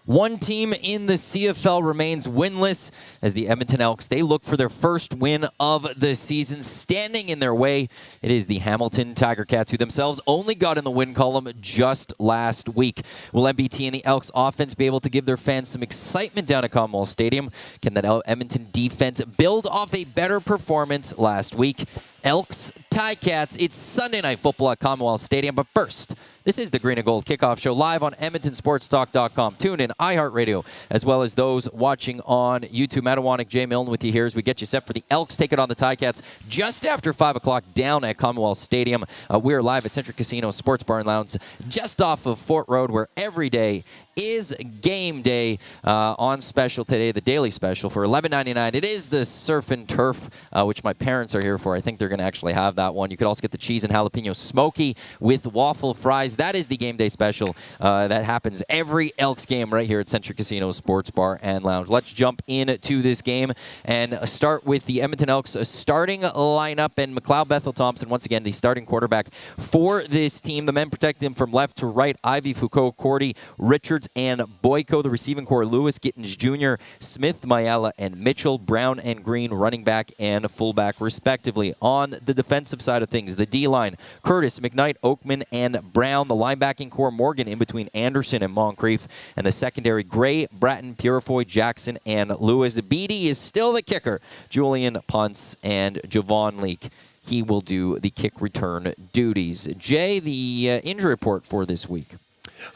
One team in the CFL remains winless as the Edmonton Elks, they look for their first win of the season. Standing in their way, it is the Hamilton Tiger-Cats, who themselves only got in the win column just last week. Will MBT and the Elks offense be able to give their fans some excitement down at Commonwealth Stadium? Can that Edmonton defense build off a better performance last week? Elks, Ticats, it's Sunday Night Football at Commonwealth Stadium. But first, this is the Green and Gold Kickoff Show live on EdmontonSportsTalk.com. Tune in, iHeartRadio, as well as those watching on YouTube. Iwanyk and Jay Milne with you here as we get you set for the Elks take it on the Ticats just after 5 o'clock down at Commonwealth Stadium. We're live at Centric Casino Sports Bar and Lounge just off of Fort Road, where every day is game day. On special today, the daily special for $11.99. It is the Surf and Turf, which my parents are here for. I think they're going to actually have that one. You could also get the cheese and jalapeno smoky with waffle fries. That is the game day special that happens every Elks game right here at Centric Casino Sports Bar and Lounge. Let's jump into this game and start with the Edmonton Elks starting lineup, and McLeod Bethel Thompson, once again, the starting quarterback for this team. The men protect him from left to right: Ivy, Foucault, Cordy, Richards, and Boyko. The receiving core: Lewis, Gittins Jr., Smith, Mayala, and Mitchell, Brown and Green, running back and fullback, respectively. On the defensive side of things, the D-line: Curtis, McKnight, Oakman, and Brown. The linebacking core: Morgan in between Anderson and Moncrief. And the secondary: Gray, Bratton, Purifoy, Jackson, and Lewis. Beatty is still the kicker: Julian Punts and Javon Leake. He will do the kick return duties. Jay, the injury report for this week.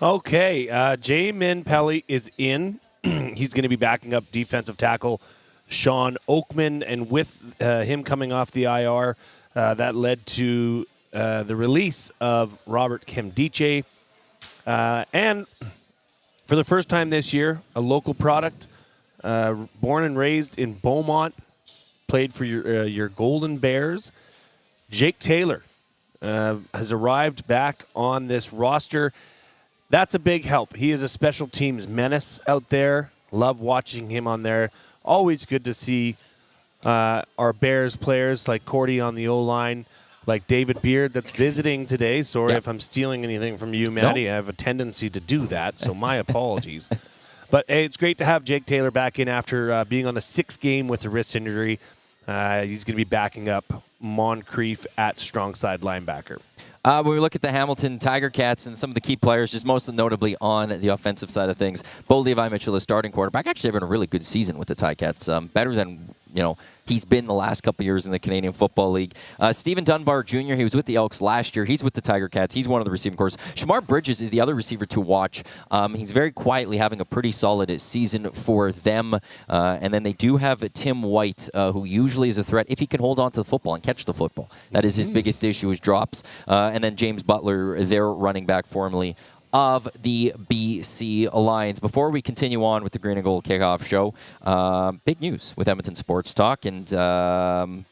Okay, Jay Milne is in. He's going to be backing up defensive tackle Sean Oakman, and with him coming off the IR, that led to the release of Robert Kemdiche. And for the first time this year, a local product, born and raised in Beaumont, played for your Golden Bears. Jake Taylor has arrived back on this roster. That's a big help. He is a special teams menace out there. Love watching him on there. Always good to see our Bears players like Cordy on the O-line, like David Beard that's visiting today. Sorry if I'm stealing anything from you, Maddie. No. I have a tendency to do that, so my apologies. But hey, it's great to have Jake Taylor back in after being on the 6th game with a wrist injury. He's going to be backing up Moncrief at strong side linebacker. When we look at the Hamilton Tiger-Cats and some of the key players, just most notably on the offensive side of things, Bo Levi Mitchell is starting quarterback. Actually having a really good season with the Ticats, better than he's been the last couple of years in the Canadian Football League. Stephen Dunbar Jr., he was with the Elks last year. He's with the Tiger-Cats. He's one of the receiving cores. Shamar Bridges is the other receiver to watch. He's very quietly having a pretty solid season for them. And then they do have Tim White, who usually is a threat if he can hold on to the football and catch the football. That is his biggest issue, is drops. And then James Butler, their running back formerly of the BC Lions. Before we continue on with the Green and Gold Kickoff Show, big news with Edmonton Sports Talk. And on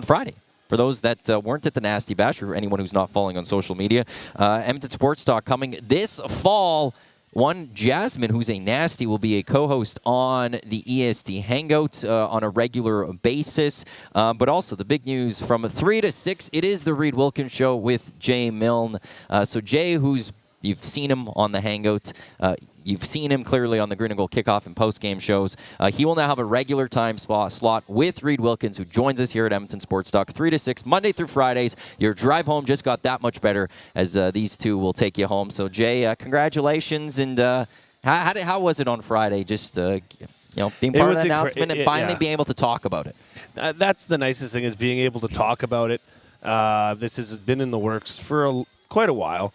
Friday, for those that weren't at the Nasty Bash, or anyone who's not following on social media, Edmonton Sports Talk coming this fall. One, Jasmine, who's a Nasty, will be a co-host on the EST Hangout on a regular basis. But also the big news from 3 to 6, it is the Reed Wilkins Show with Jay Milne. So Jay, you've seen him on the Hangout. You've seen him clearly on the Green and Gold Kickoff and post-game shows. He will now have a regular time slot with Reed Wilkins, who joins us here at Edmonton Sports Talk, 3 to 6, Monday through Fridays. Your drive home just got that much better as these two will take you home. So, Jay, congratulations. And how was it on Friday? Just being part of the announcement and finally being able to talk about it. That's the nicest thing, is being able to talk about it. This has been in the works for quite a while.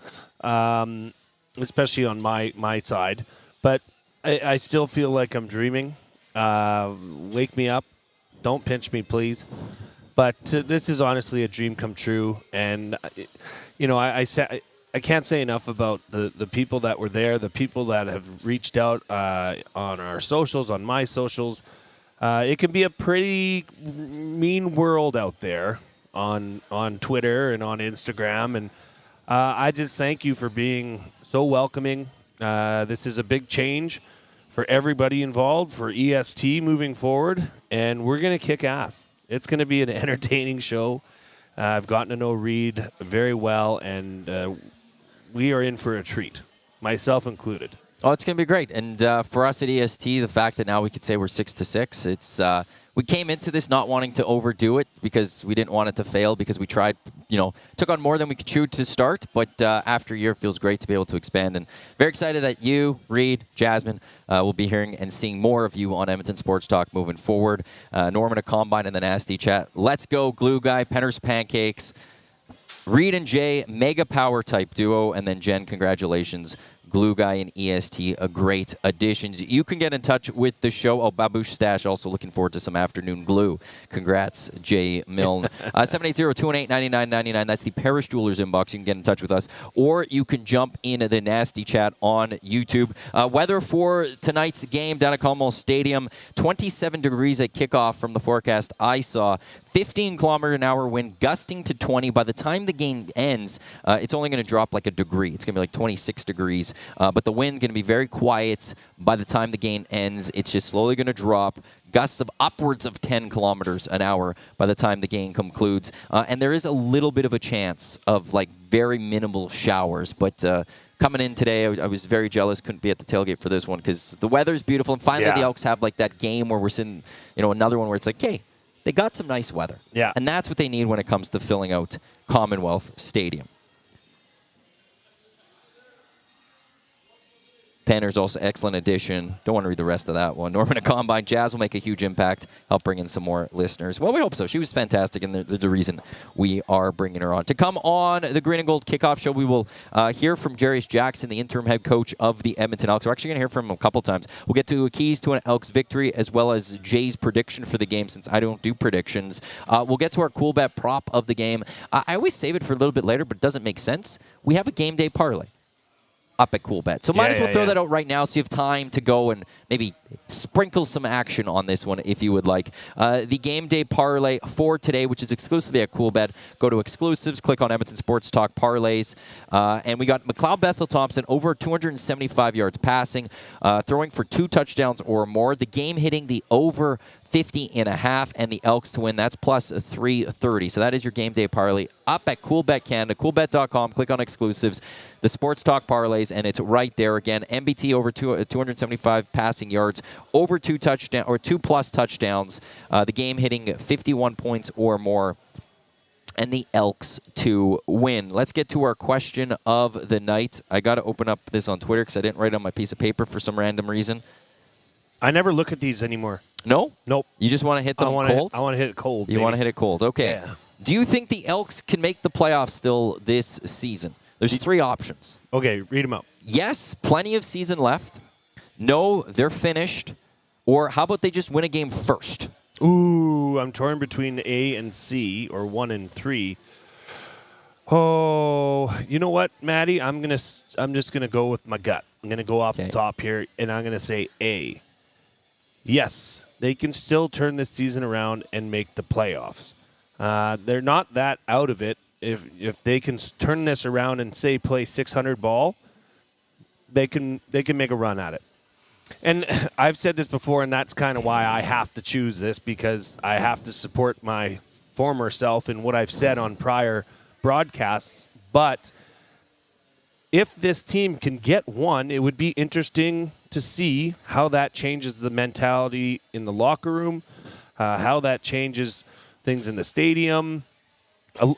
Especially on my side. But I still feel like I'm dreaming. Wake me up. Don't pinch me, please. But this is honestly a dream come true. And, I can't say enough about the people that were there, the people that have reached out on our socials, on my socials. It can be a pretty mean world out there on Twitter and on Instagram. And I just thank you for being so welcoming. This is a big change for everybody involved, for EST moving forward, and we're going to kick ass. It's going to be an entertaining show. I've gotten to know Reed very well, and we are in for a treat, myself included. Oh, it's going to be great. And for us at EST, the fact that now we could say we're 6-6, it's we came into this not wanting to overdo it because we didn't want it to fail because we tried, took on more than we could chew to start. But after a year, it feels great to be able to expand. And very excited that you, Reed, Jasmine, will be hearing and seeing more of you on Edmonton Sports Talk moving forward. Norman, a Combine, and the Nasty Chat. Let's go, Glue Guy, Penner's Pancakes. Reed and Jay, mega power type duo. And then Jen, congratulations. Glue Guy and EST, a great addition. You can get in touch with the show. Oh, Babouche Stash, also looking forward to some afternoon glue. Congrats, Jay Milne. 780-218-9999. That's the Parish Jewelers inbox. You can get in touch with us. Or you can jump into the Nasty Chat on YouTube. Weather for tonight's game down at Commonwealth Stadium, 27 degrees at kickoff from the forecast I saw. 15-kilometer-an-hour wind, gusting to 20. By the time the game ends, it's only going to drop like a degree. It's going to be like 26 degrees. But the wind going to be very quiet by the time the game ends. It's just slowly going to drop. Gusts of upwards of 10 kilometers an hour by the time the game concludes. And there is a little bit of a chance of like very minimal showers. But coming in today, I was very jealous. Couldn't be at the tailgate for this one because the weather's beautiful. And finally, the Elks have like that game where we're sitting, another one where it's like, hey, they got some nice weather. Yeah. And that's what they need when it comes to filling out Commonwealth Stadium. Penner's also excellent addition. Don't want to read the rest of that one. Norman a Combine. Jazz will make a huge impact. Help bring in some more listeners. Well, we hope so. She was fantastic, and the reason we are bringing her on. To come on the Green and Gold Kickoff Show, we will hear from Jarius Jackson, the interim head coach of the Edmonton Elks. We're actually going to hear from him a couple times. We'll get to keys to an Elks victory, as well as Jay's prediction for the game, since I don't do predictions. We'll get to our cool bet prop of the game. I always save it for a little bit later, but it doesn't make sense. We have a game day parlay up at Cool Bet. So might as well throw that out right now so you have time to go and maybe sprinkle some action on this one if you would like. The game day parlay for today, which is exclusively at Cool Bet. Go to exclusives, click on Edmonton Sports Talk parlays. And we got McLeod Bethel Thompson over 275 yards passing, throwing for 2 touchdowns or more. The game hitting the over 50.5, and the Elks to win. That's plus 330. So that is your game day parlay up at Coolbet Canada, coolbet.com. Click on exclusives, the Sports Talk parlays, and it's right there again. MBT over 275 passing yards, over 2 plus touchdowns. The game hitting 51 points or more, and the Elks to win. Let's get to our question of the night. I got to open up this on Twitter because I didn't write it on my piece of paper for some random reason. I never look at these anymore. No? Nope. You just want to hit them cold? I want to hit it cold. You want to hit it cold. Okay. Yeah. Do you think the Elks can make the playoffs still this season? There's 3 options. Okay, read them out. Yes, plenty of season left. No, they're finished. Or how about they just win a game first? Ooh, I'm torn between A and C, or 1 and 3. Oh, you know what, Maddie? I'm just gonna go with my gut. I'm gonna go off the top here, and I'm gonna say A. Yes, they can still turn this season around and make the playoffs. They're not that out of it. If they can turn this around and say play 600 ball, they can make a run at it. And I've said this before, and that's kind of why I have to choose this, because I have to support my former self in what I've said on prior broadcasts. But if this team can get one, it would be interesting to see how that changes the mentality in the locker room, how that changes things in the stadium.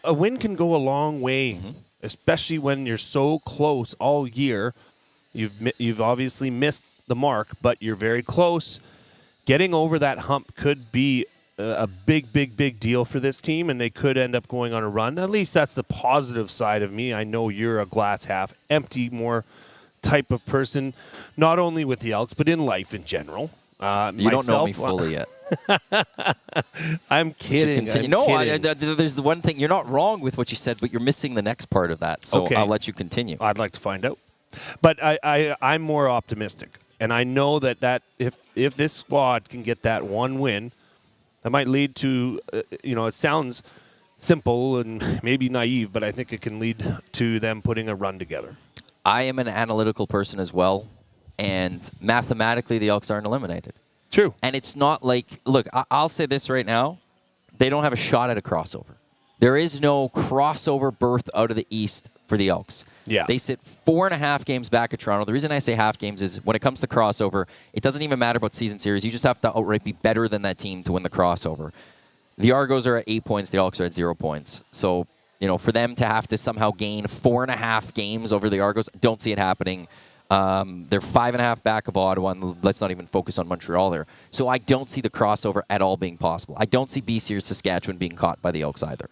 A win can go a long way, especially when you're so close all year. You've obviously missed the mark, but you're very close. Getting over that hump could be a big deal for this team, and they could end up going on a run. At least that's the positive side of me. I know you're a glass half empty more type of person, not only with the Elks, but in life in general. You don't know me fully yet. I'm kidding. There's the one thing. You're not wrong with what you said, but you're missing the next part of that. So I'll let you continue. I'd like to find out. But I'm more optimistic. And I know that if this squad can get that one win, that might lead to, it sounds simple and maybe naive, but I think it can lead to them putting a run together. I am an analytical person as well, and mathematically the Elks aren't eliminated. True. And it's not like, look, I'll say this right now, they don't have a shot at a crossover. There is no crossover berth out of the East for the Elks. Yeah. They sit 4.5 games back at Toronto. The reason I say half games is when it comes to crossover, it doesn't even matter about season series. You just have to outright be better than that team to win the crossover. The Argos are at 8 points. The Elks are at 0 points. So, for them to have to somehow gain 4.5 games over the Argos, don't see it happening. They're 5.5 back of Ottawa, and let's not even focus on Montreal there. So I don't see the crossover at all being possible. I don't see BC or Saskatchewan being caught by the Elks either.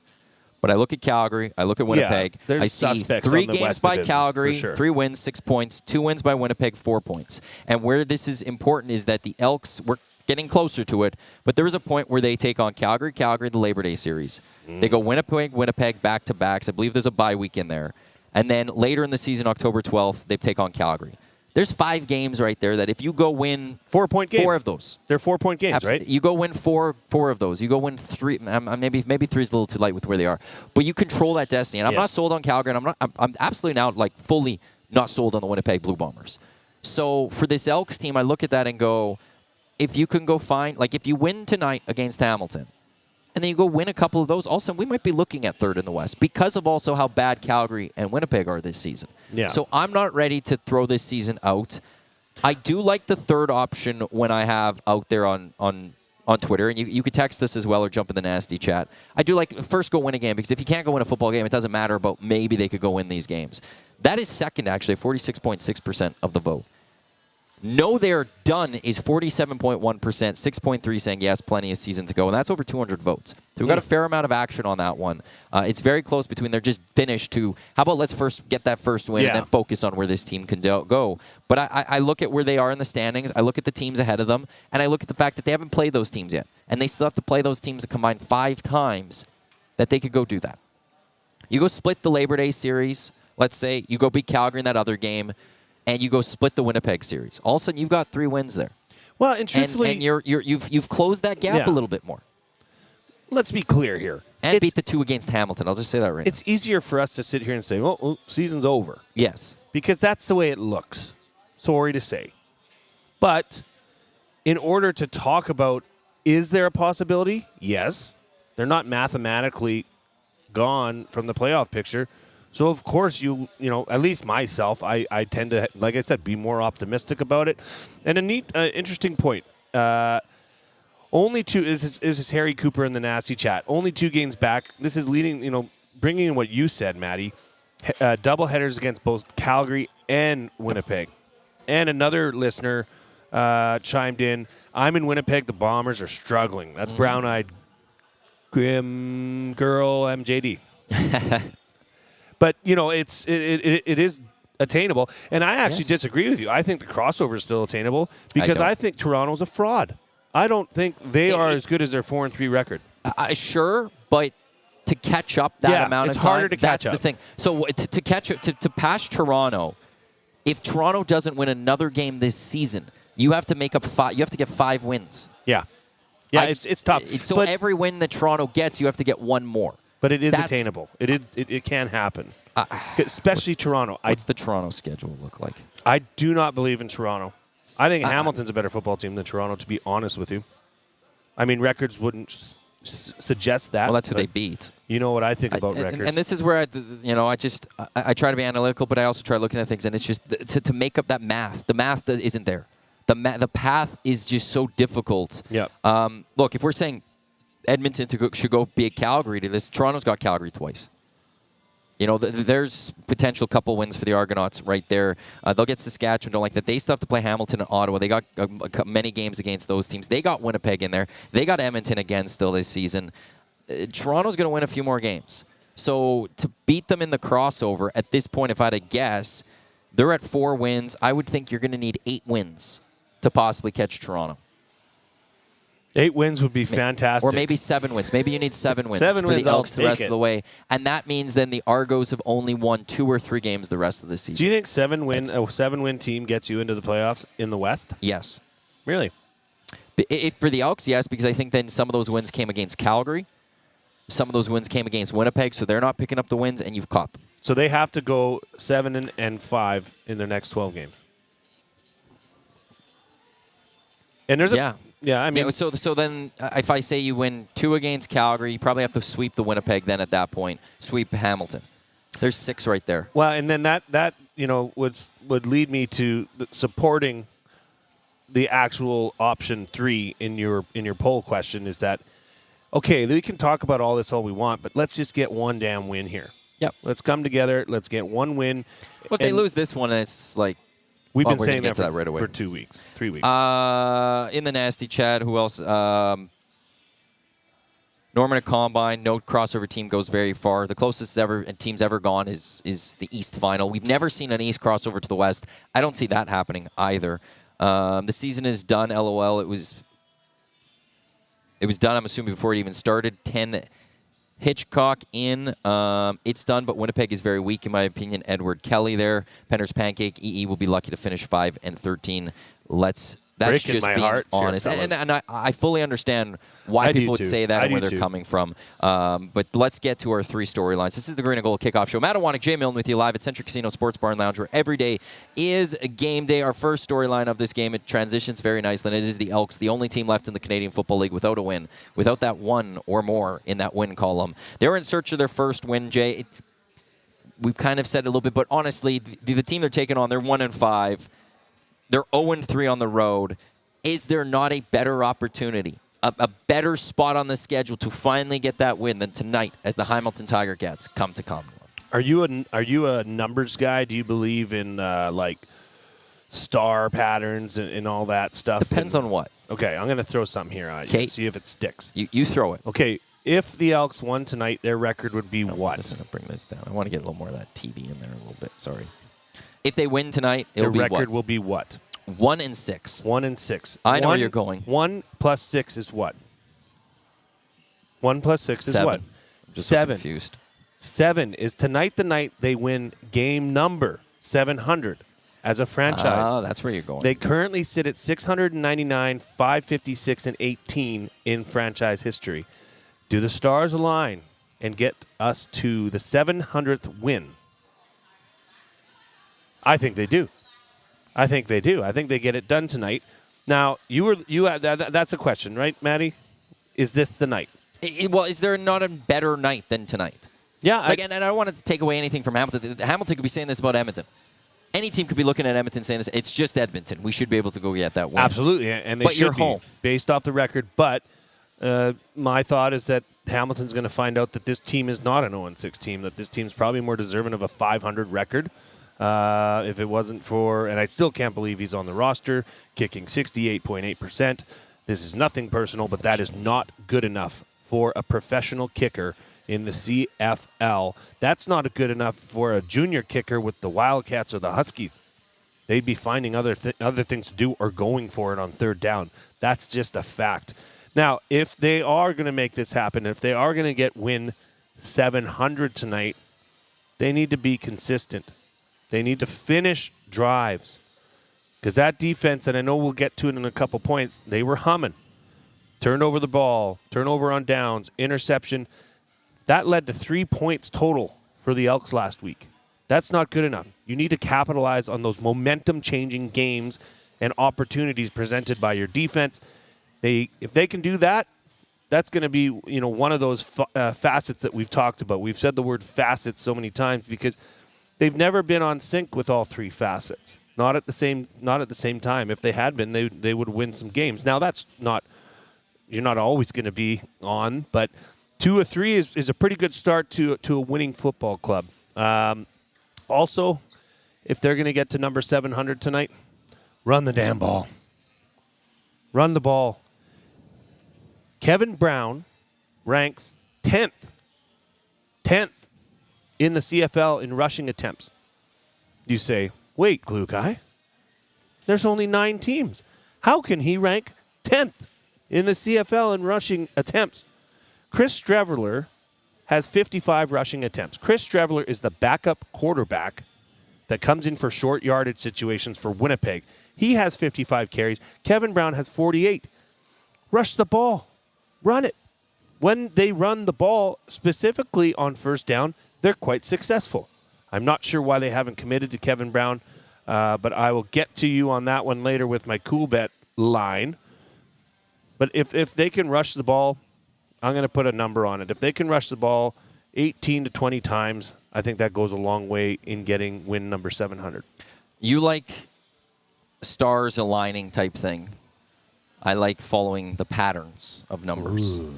But I look at Calgary, I look at Winnipeg. There's I see suspects 3 on the games West by Division, Calgary, for sure. 3 wins, 6 points, 2 wins by Winnipeg, 4 points. And where this is important is that the Elks, we're getting closer to it, but there is a point where they take on Calgary, the Labor Day series. They go Winnipeg, back-to-backs. I believe there's a bye week in there. And then later in the season, October 12th, they take on Calgary. There's 5 games right there that if you go win 4-point games. 4 of those. They're 4-point games, right? You go win four of those. You go win 3. Maybe 3 is a little too light with where they are. But you control that destiny. And I'm not sold on Calgary. And I'm absolutely now fully not sold on the Winnipeg Blue Bombers. So for this Elks team, I look at that and go, if you can go find, if you win tonight against Hamilton, and then you go win a couple of those, all of a sudden we might be looking at third in the West because of also how bad Calgary and Winnipeg are this season. Yeah. So I'm not ready to throw this season out. I do like the third option when I have out there on Twitter, and you could text us as well or jump in the nasty chat. I do like first go win a game, because if you can't go win a football game, it doesn't matter about maybe they could go win these games. That is second, actually, 46.6% of the vote. No, they're done is 47.1%, 6.3 saying yes, plenty of season to go, and that's over 200 votes. So we've got a fair amount of action on that one. It's very close between they're just finished to, how about let's first get that first win and then focus on where this team can go. But I look at where they are in the standings, I look at the teams ahead of them, and I look at the fact that they haven't played those teams yet. And they still have to play those teams a combined 5 times that they could go do that. You go split the Labor Day series, let's say, you go beat Calgary in that other game, and you go split the Winnipeg series. All of a sudden, you've got 3 wins there. Well, and truthfully, and you've closed that gap a little bit more. Let's be clear here. And beat the 2 against Hamilton. I'll just say that right now. It's easier for us to sit here and say, well, season's over. Yes. Because that's the way it looks. Sorry to say. But in order to talk about, is there a possibility? Yes. They're not mathematically gone from the playoff picture. So, of course, you know, at least myself, I tend to, like I said, be more optimistic about it. And a neat, interesting point. Only 2, is Harry Cooper in the nasty chat. Only 2 games back. This is leading, bringing in what you said, Maddie. Double headers against both Calgary and Winnipeg. And another listener chimed in, I'm in Winnipeg, the Bombers are struggling. That's brown-eyed grim girl MJD. But, it is attainable. And I actually disagree with you. I think the crossover is still attainable because I think Toronto's a fraud. I don't think they are as good as their 4-3 record. Sure, but to catch up that amount of time, it's harder to catch up. That's the thing. So to catch up, to pass Toronto, if Toronto doesn't win another game this season, you have to make up 5. You have to get 5 wins. Yeah. Yeah, it's tough. So every win that Toronto gets, you have to get 1 more. But it is attainable. It can happen. Especially Toronto. What's the Toronto schedule look like? I do not believe in Toronto. I think Hamilton's a better football team than Toronto, to be honest with you. I mean, records wouldn't suggest that. Well, that's who they beat. You know what I think about records. And this is where I try to be analytical, but I also try looking at things, and it's just to make up that math. The math isn't there. The path is just so difficult. Yeah. Look, if we're saying Edmonton should go beat Calgary to this, Toronto's got Calgary twice. There's potential couple wins for the Argonauts right there. They'll get Saskatchewan, don't like that. They still have to play Hamilton and Ottawa. They got many games against those teams. They got Winnipeg in there. They got Edmonton again still this season. Toronto's going to win a few more games. So to beat them in the crossover, at this point, if I had to guess, they're at 4 wins. I would think you're going to need 8 wins to possibly catch Toronto. 8 wins would be fantastic. Or maybe 7 wins. Maybe you need 7 wins 7 for wins, the Elks the I'll rest take of the way. And that means then the Argos have only won 2 or 3 games the rest of the season. Do you think a 7-win team gets you into the playoffs in the West? Yes. Really? For the Elks, yes, because I think then some of those wins came against Calgary. Some of those wins came against Winnipeg, so they're not picking up the wins, and you've caught them. So they have to go 7-5 in their next 12 games. And there's I mean, so then if I say you win 2 against Calgary, you probably have to sweep the Winnipeg then at that point, sweep Hamilton. There's 6 right there. Well, and then that would lead me to supporting the actual option 3 in your poll question is that, okay, we can talk about all this all we want, but let's just get one damn win here. Yep. Let's come together. Let's get one win. Well, if they lose this one, it's like we've been we're saying gonna that right away. for 2 weeks, 3 weeks. In the nasty chat, who else? Norman at Combine, no crossover team goes very far. The closest team's ever gone is the East final. We've never seen an East crossover to the West. I don't see that happening either. The season is done, LOL. It was done, I'm assuming, before it even started. 10 Hitchcock in. It's done, but Winnipeg is very weak, in my opinion. Edward Kelly there. Penner's Pancake. EE will be lucky to finish 5-13. That's Breaking just my being heart honest. here, And I fully understand why people would say that and where they're coming from. But let's get to our 3 storylines. This is the Green and Gold Kickoff Show. Matt Iwanyk, Jay Milne with you live at Century Casino Sports Bar and Lounge, where every day is a game day. Our first storyline of this game, it transitions very nicely, and it is the Elks, the only team left in the Canadian Football League without a win, without that one or more in that win column. They're in search of their first win, Jay. We've kind of said it a little bit, but honestly, the team they're taking on, they're 1-5. They're 0-3 on the road. Is there not a better opportunity, a better spot on the schedule to finally get that win than tonight as the Hamilton Tiger-Cats come to Commonwealth? Are you a numbers guy? Do you believe in like star patterns and all that stuff? Depends on what. Okay, I'm going to throw something here on you. See if it sticks. You throw it. Okay, if the Elks won tonight, their record would be what? I'm just going to bring this down. I want to get a little more of that TV in there a little bit. Sorry. If they win tonight, it'll be what? Their record will be what? 1-6. 1-6. I know where you're going. 1 plus 6 is what? 1 plus 6 is 7. what? I'm just 7. So confused. 7 is tonight the night they win game number 700 as a franchise. Oh, that's where you're going. They currently sit at 699, 556, and 18 in franchise history. Do the stars align and get us to the 700th win? I think they do. I think they get it done tonight. Now, that's a question, right, Maddie? Is this the night? Well, is there not a better night than tonight? Yeah. And I don't want to take away anything from Hamilton. Hamilton could be saying this about Edmonton. Any team could be looking at Edmonton saying this. It's just Edmonton. We should be able to go get that win. Absolutely, and they but should you're be home. Based off the record. But my thought is that Hamilton's going to find out that this team is not an 0-6 team, that this team's probably more deserving of a 500 record. If it wasn't for, and I still can't believe he's on the roster, kicking 68.8%. This is nothing personal, but that is not good enough for a professional kicker in the CFL. That's not good enough for a junior kicker with the Wildcats or the Huskies. They'd be finding other things to do or going for it on third down. That's just a fact. Now, if they are going to make this happen, if they are going to get win 700 tonight, they need to be consistent. They need to finish drives. Because that defense, and I know we'll get to it in a couple points, they were humming. Turned over the ball, turnover on downs, interception. That led to 3 points total for the Elks last week. That's not good enough. You need to capitalize on those momentum-changing games and opportunities presented by your defense. If they can do that, that's going to be one of those facets that we've talked about. We've said the word facets so many times because they've never been on sync with all 3 facets. Not at the same time. If they had been, they would win some games. Now you're not always going to be on, but 2 or 3 is a pretty good start to a winning football club. Also, if they're going to get to number 700 tonight, run the damn ball. Run the ball. Kevin Brown ranks 10th in the CFL in rushing attempts. You say, wait, glue guy, there's only 9 teams. How can he rank 10th in the CFL in rushing attempts? Chris Streveler has 55 rushing attempts. Chris Streveler is the backup quarterback that comes in for short yardage situations for Winnipeg. He has 55 carries. Kevin Brown has 48. Rush the ball. Run it. When they run the ball specifically on first down, they're quite successful. I'm not sure why they haven't committed to Kevin Brown, but I will get to you on that one later with my cool bet line. But if they can rush the ball, I'm going to put a number on it. If they can rush the ball 18 to 20 times, I think that goes a long way in getting win number 700. You like stars aligning type thing. I like following the patterns of numbers. Ooh.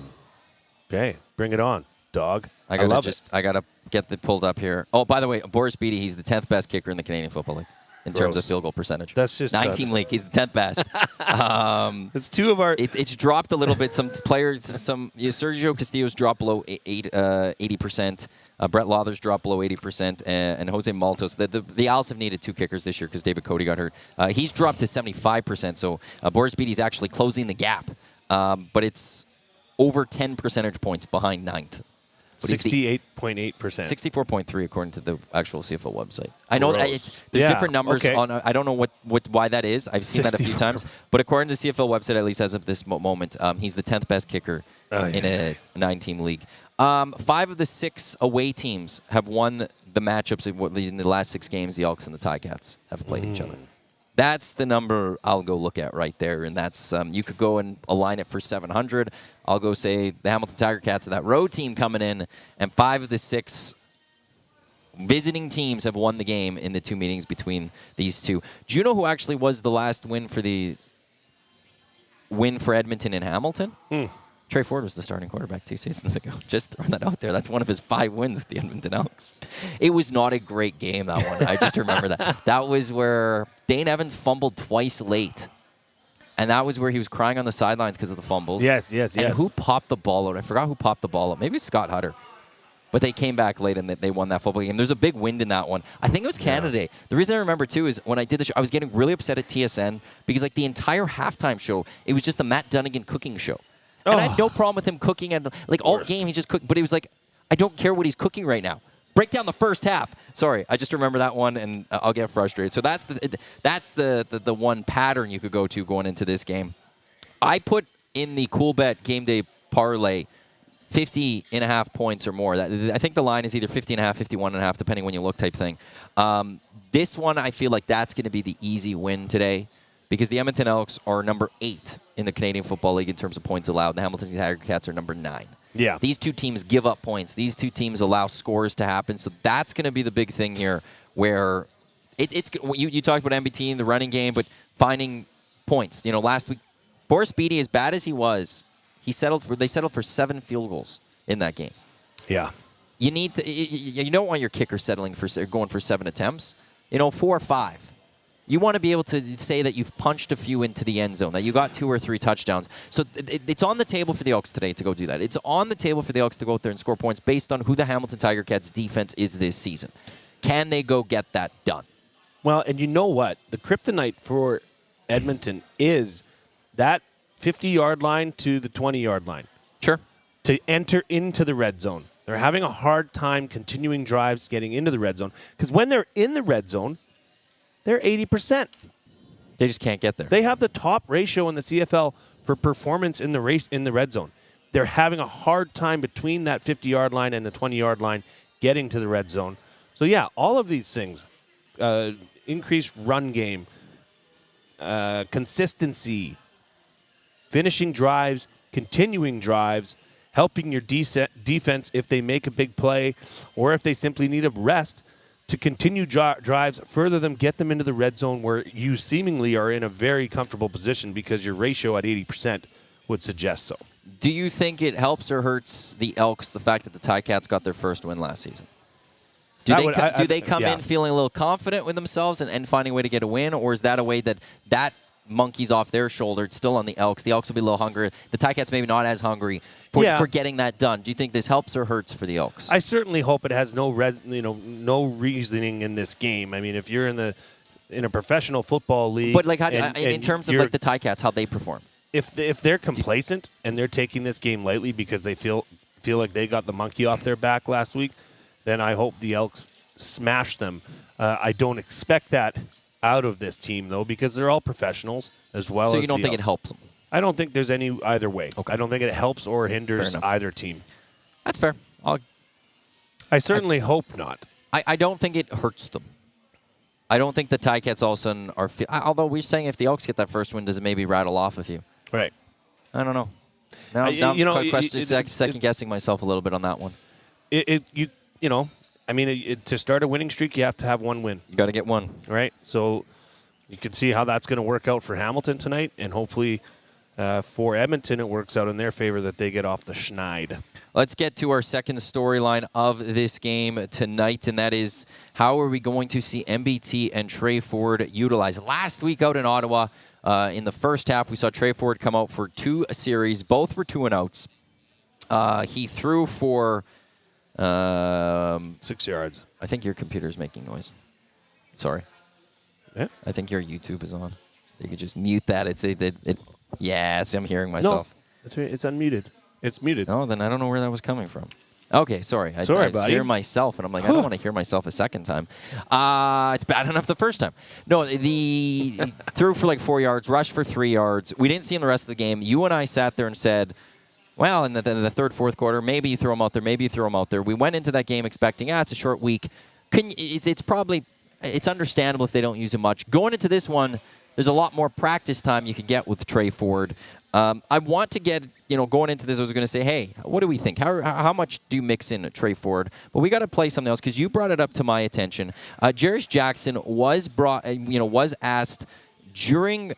Okay, bring it on, dog. I gotta get the pulled up here. Oh, by the way, Boris Beattie, he's the 10th best kicker in the Canadian Football League in terms of field goal percentage. That's just 19 league. He's the 10th best. It's two of our. It's dropped a little bit. Some players, Sergio Castillo's dropped below 80%. Brett Lawther's dropped below 80%, and Jose Maltos. The Owls have needed 2 kickers this year because David Cody got hurt. He's dropped to 75%, so Boris Beattie's actually closing the gap. But it's over 10 percentage points behind 9th. 68.8%. 64.3 according to the actual CFL website. I know there's Yeah, different numbers okay. on. I don't know why that is. I've seen that a few 64. times. But according to the CFL website, at least as of this moment, he's the 10th best kicker in a 9-team league. 5 of the 6 away teams have won the matchups in the last 6 games. The Elks and the Ticats have played each other. That's the number I'll go look at right there, and that's you could go and align it for 700. I'll go say the Hamilton Tiger-Cats are that road team coming in, and 5 of the 6 visiting teams have won the game in the 2 meetings between these two. Do you know who actually was the last win for Edmonton and Hamilton? Trey Ford was the starting quarterback 2 seasons ago. Just throwing that out there. That's one of his 5 wins with the Edmonton Elks. It was not a great game, that one. I just remember that. That was where Dane Evans fumbled twice late. And that was where he was crying on the sidelines because of the fumbles. Yes. And who popped the ball out? I forgot who popped the ball out. Maybe it was Scott Hutter. But they came back late and they won that football game. There's a big wind in that one. I think it was Canada Day. The reason I remember, too, is when I did the show, I was getting really upset at TSN because, like, the entire halftime show, it was just a Matt Dunnigan cooking show. And I had no problem with him cooking. And like all game, he just cooked. But it was like, I don't care what he's cooking right now. Break down the first half. Sorry, I just remember that one, and I'll get frustrated. So that's the one pattern you could go to going into this game. I put in the Cool Bet Game Day parlay 50.5 points or more. I think the line is either 50.5, 51.5, depending when you look type thing. This one, I feel like that's going to be the easy win today. Because the Edmonton Elks are number 8 in the Canadian Football League in terms of points allowed. The Hamilton Tiger-Cats are number 9. Yeah. These 2 teams give up points. These 2 teams allow scores to happen. So that's going to be the big thing here where you talked about MBT in the running game, but finding points. Last week, Boris Beattie, as bad as he was, they settled for 7 field goals in that game. Yeah. You don't want your kicker settling for going for 7 attempts. 4 or 5. You want to be able to say that you've punched a few into the end zone, that you got 2 or 3 touchdowns. So it's on the table for the Elks today to go do that. It's on the table for the Elks to go out there and score points based on who the Hamilton Tiger-Cats defense is this season. Can they go get that done? Well, and you know what? The kryptonite for Edmonton is that 50-yard line to the 20-yard line. Sure. To enter into the red zone. They're having a hard time continuing drives getting into the red zone because when they're in the red zone, they're 80%. They just can't get there. They have the top ratio in the CFL for performance in the red zone. They're having a hard time between that 50-yard line and the 20-yard line getting to the red zone. So, yeah, all of these things, increased run game, consistency, finishing drives, continuing drives, helping your defense if they make a big play or if they simply need a rest, to continue drives, further them, get them into the red zone where you seemingly are in a very comfortable position because your ratio at 80% would suggest so. Do you think it helps or hurts the Elks the fact that the Ticats got their first win last season? Do they come in feeling a little confident with themselves and finding a way to get a win, or is that a way that monkey's off their shoulder? It's still on the Elks. The Elks will be a little hungry. The Ticats maybe not as hungry for getting that done. Do you think this helps or hurts for the Elks? I certainly hope it has no reasoning in this game. I mean, if you're in a professional football league, but in terms of the Ticats, how they perform, if they're complacent and they're taking this game lightly because they feel like they got the monkey off their back last week, then I hope the Elks smash them. I don't expect that out of this team, though, because they're all professionals as well. So you don't think it helps them? I don't think there's any either way. Okay. I don't think it helps or hinders either team. That's fair. I certainly hope not. I don't think it hurts them. I don't think the Ticats all of a sudden are... although we're saying if the Elks get that first win, does it maybe rattle off a few? Right. I don't know. Now I'm second-guessing myself a little bit on that one. I mean, to start a winning streak, you have to have one win. You got to get one. Right? So you can see how that's going to work out for Hamilton tonight, and hopefully for Edmonton it works out in their favor that they get off the schneid. Let's get to our second storyline of this game tonight, and that is how are we going to see MBT and Trey Ford utilized? Last week out in Ottawa, in the first half, we saw Trey Ford come out for 2 series. Both were 2-and-outs. He threw for 6 yards. I think your computer's making noise. Sorry. Yeah. I think your YouTube is on. You could just mute that. Yes, I'm hearing myself. No, it's unmuted. It's muted. No, then I don't know where that was coming from. Okay, sorry. I buddy. hear myself, and I'm like, I don't want to hear myself a second time. It's bad enough the first time. No, he threw for like 4 yards, rushed for 3 yards. We didn't see him the rest of the game. You and I sat there and said, well, in the third, fourth quarter, maybe you throw him out there, maybe you throw him out there. We went into that game expecting, it's a short week. It's understandable if they don't use him much. Going into this one, there's a lot more practice time you can get with Trey Ford. I want to get, going into this, I was going to say, hey, what do we think? How much do you mix in Trey Ford? But we got to play something else because you brought it up to my attention. Jarius Jackson was asked during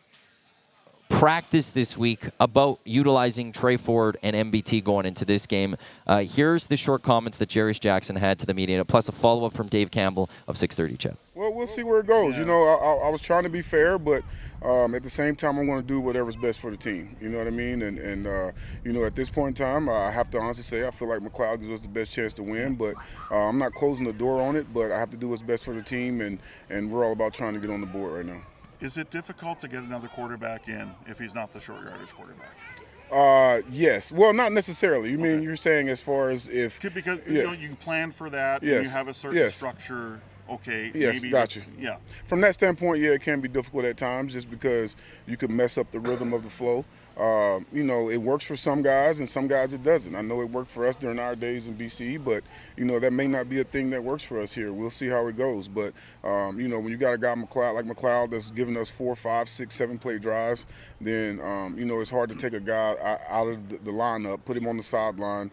practice this week about utilizing Trey Ford and MBT going into this game. Here's the short comments that Jarius Jackson had to the media, plus a follow-up from Dave Campbell of 630 Chat. Well, we'll see where it goes. Yeah. I was trying to be fair, but at the same time, I'm going to do whatever's best for the team. You know what I mean? And at this point in time, I have to honestly say I feel like McLeod gives us the best chance to win, but I'm not closing the door on it, but I have to do what's best for the team, and we're all about trying to get on the board right now. Is it difficult to get another quarterback in if he's not the short yardage quarterback? Yes. Well, not necessarily. You mean you're saying as far as if because you plan for that and you have a certain structure. Okay. Yes, maybe got you. Yeah. From that standpoint, it can be difficult at times just because you could mess up the rhythm of the flow. It works for some guys and some guys it doesn't. I know it worked for us during our days in BC, but, that may not be a thing that works for us here. We'll see how it goes. But, when you got a guy like McLeod that's giving us 4, 5, 6, 7 play drives, then, it's hard to take a guy out of the lineup, put him on the sideline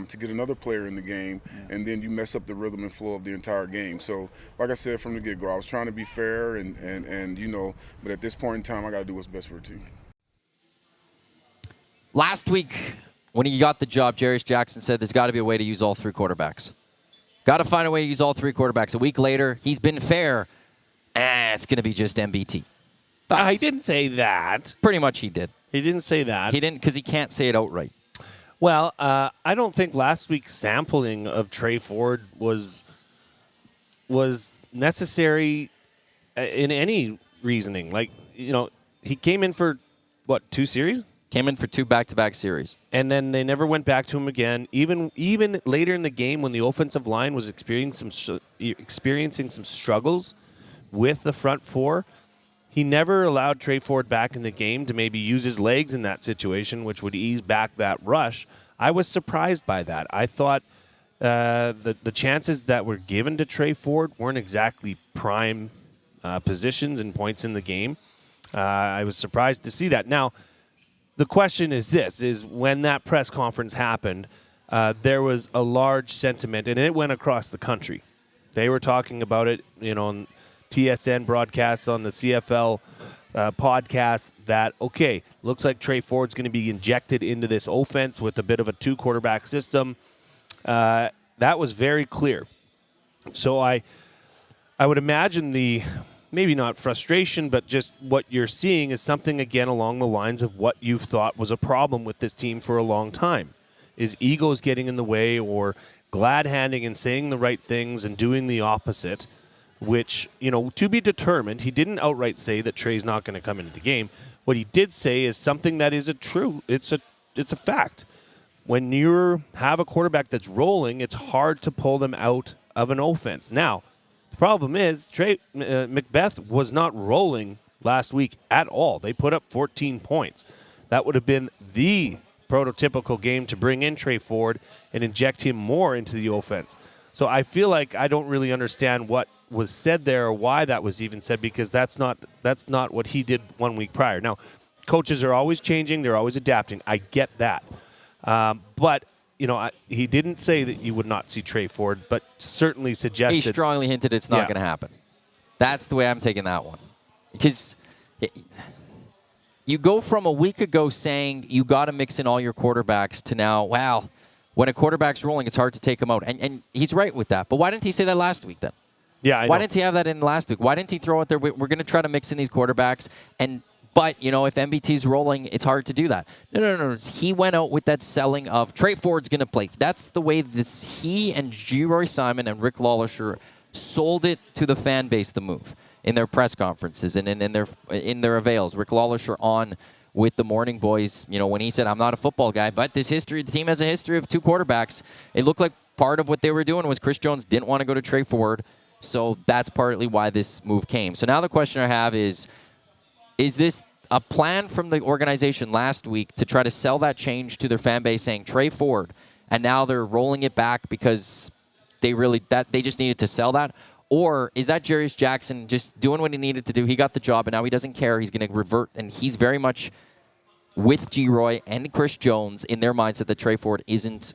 to get another player in the game, and then you mess up the rhythm and flow of the entire game. So, like I said from the get-go, I was trying to be fair but at this point in time, I got to do what's best for the team. Last week, when he got the job, Jarius Jackson said there's got to be a way to use all 3 quarterbacks. Got to find a way to use all 3 quarterbacks. A week later, he's been fair. It's going to be just MBT. He didn't say that. Pretty much he did. He didn't say that. He didn't because he can't say it outright. Well, I don't think last week's sampling of Trey Ford was necessary in any reasoning. Like, he came in for, 2 series? Came in for 2 back-to-back series. And then they never went back to him again. Even later in the game when the offensive line was experiencing some struggles with the front 4, he never allowed Trey Ford back in the game to maybe use his legs in that situation, which would ease back that rush. I was surprised by that. I thought the chances that were given to Trey Ford weren't exactly prime positions and points in the game. I was surprised to see that. Now, the question is this, is when that press conference happened, there was a large sentiment, and it went across the country. They were talking about it, on TSN broadcasts, on the CFL podcast, that, okay, looks like Trey Ford's going to be injected into this offense with a bit of a 2-quarterback system. That was very clear. So I would imagine maybe not frustration, but just what you're seeing is something, again, along the lines of what you've thought was a problem with this team for a long time. Is egos getting in the way, or glad-handing and saying the right things and doing the opposite, which, to be determined. He didn't outright say that Trey's not going to come into the game. What he did say is something that is it's a fact. When you have a quarterback that's rolling, it's hard to pull them out of an offense. Now, the problem is Macbeth was not rolling last week at all. They put up 14 points. That would have been the prototypical game to bring in Trey Ford and inject him more into the offense. So I feel like I don't really understand what was said there or why that was even said, because that's not what he did 1 week prior. Now, coaches are always changing. They're always adapting. I get that. But he didn't say that you would not see Trey Ford, but certainly suggested. He strongly hinted it's not going to happen. That's the way I'm taking that one. Because you go from a week ago saying you got to mix in all your quarterbacks to now, wow, when a quarterback's rolling, it's hard to take him out. And he's right with that. But why didn't he say that last week then? Yeah, Why didn't he have that in last week? Why didn't he throw out there, we're going to try to mix in these quarterbacks, but, if MBT's rolling, it's hard to do that. No. He went out with that selling of Trey Ford's going to play. That's the way he and G. Simon and Rick Lawlisher sold it to the fan base, the move, in their press conferences and in their avails. Rick Lawlisher on with the Morning Boys, when he said, I'm not a football guy, but the team has a history of two quarterbacks. It looked like part of what they were doing was Chris Jones didn't want to go to Trey Ford, so that's partly why this move came. So now the question I have is this a plan from the organization last week to try to sell that change to their fan base saying Trey Ford, and now they're rolling it back because they just needed to sell that? Or is that Jarius Jackson just doing what he needed to do? He got the job, and now he doesn't care. He's going to revert, and he's very much with G-Roy and Chris Jones in their mindset that Trey Ford isn't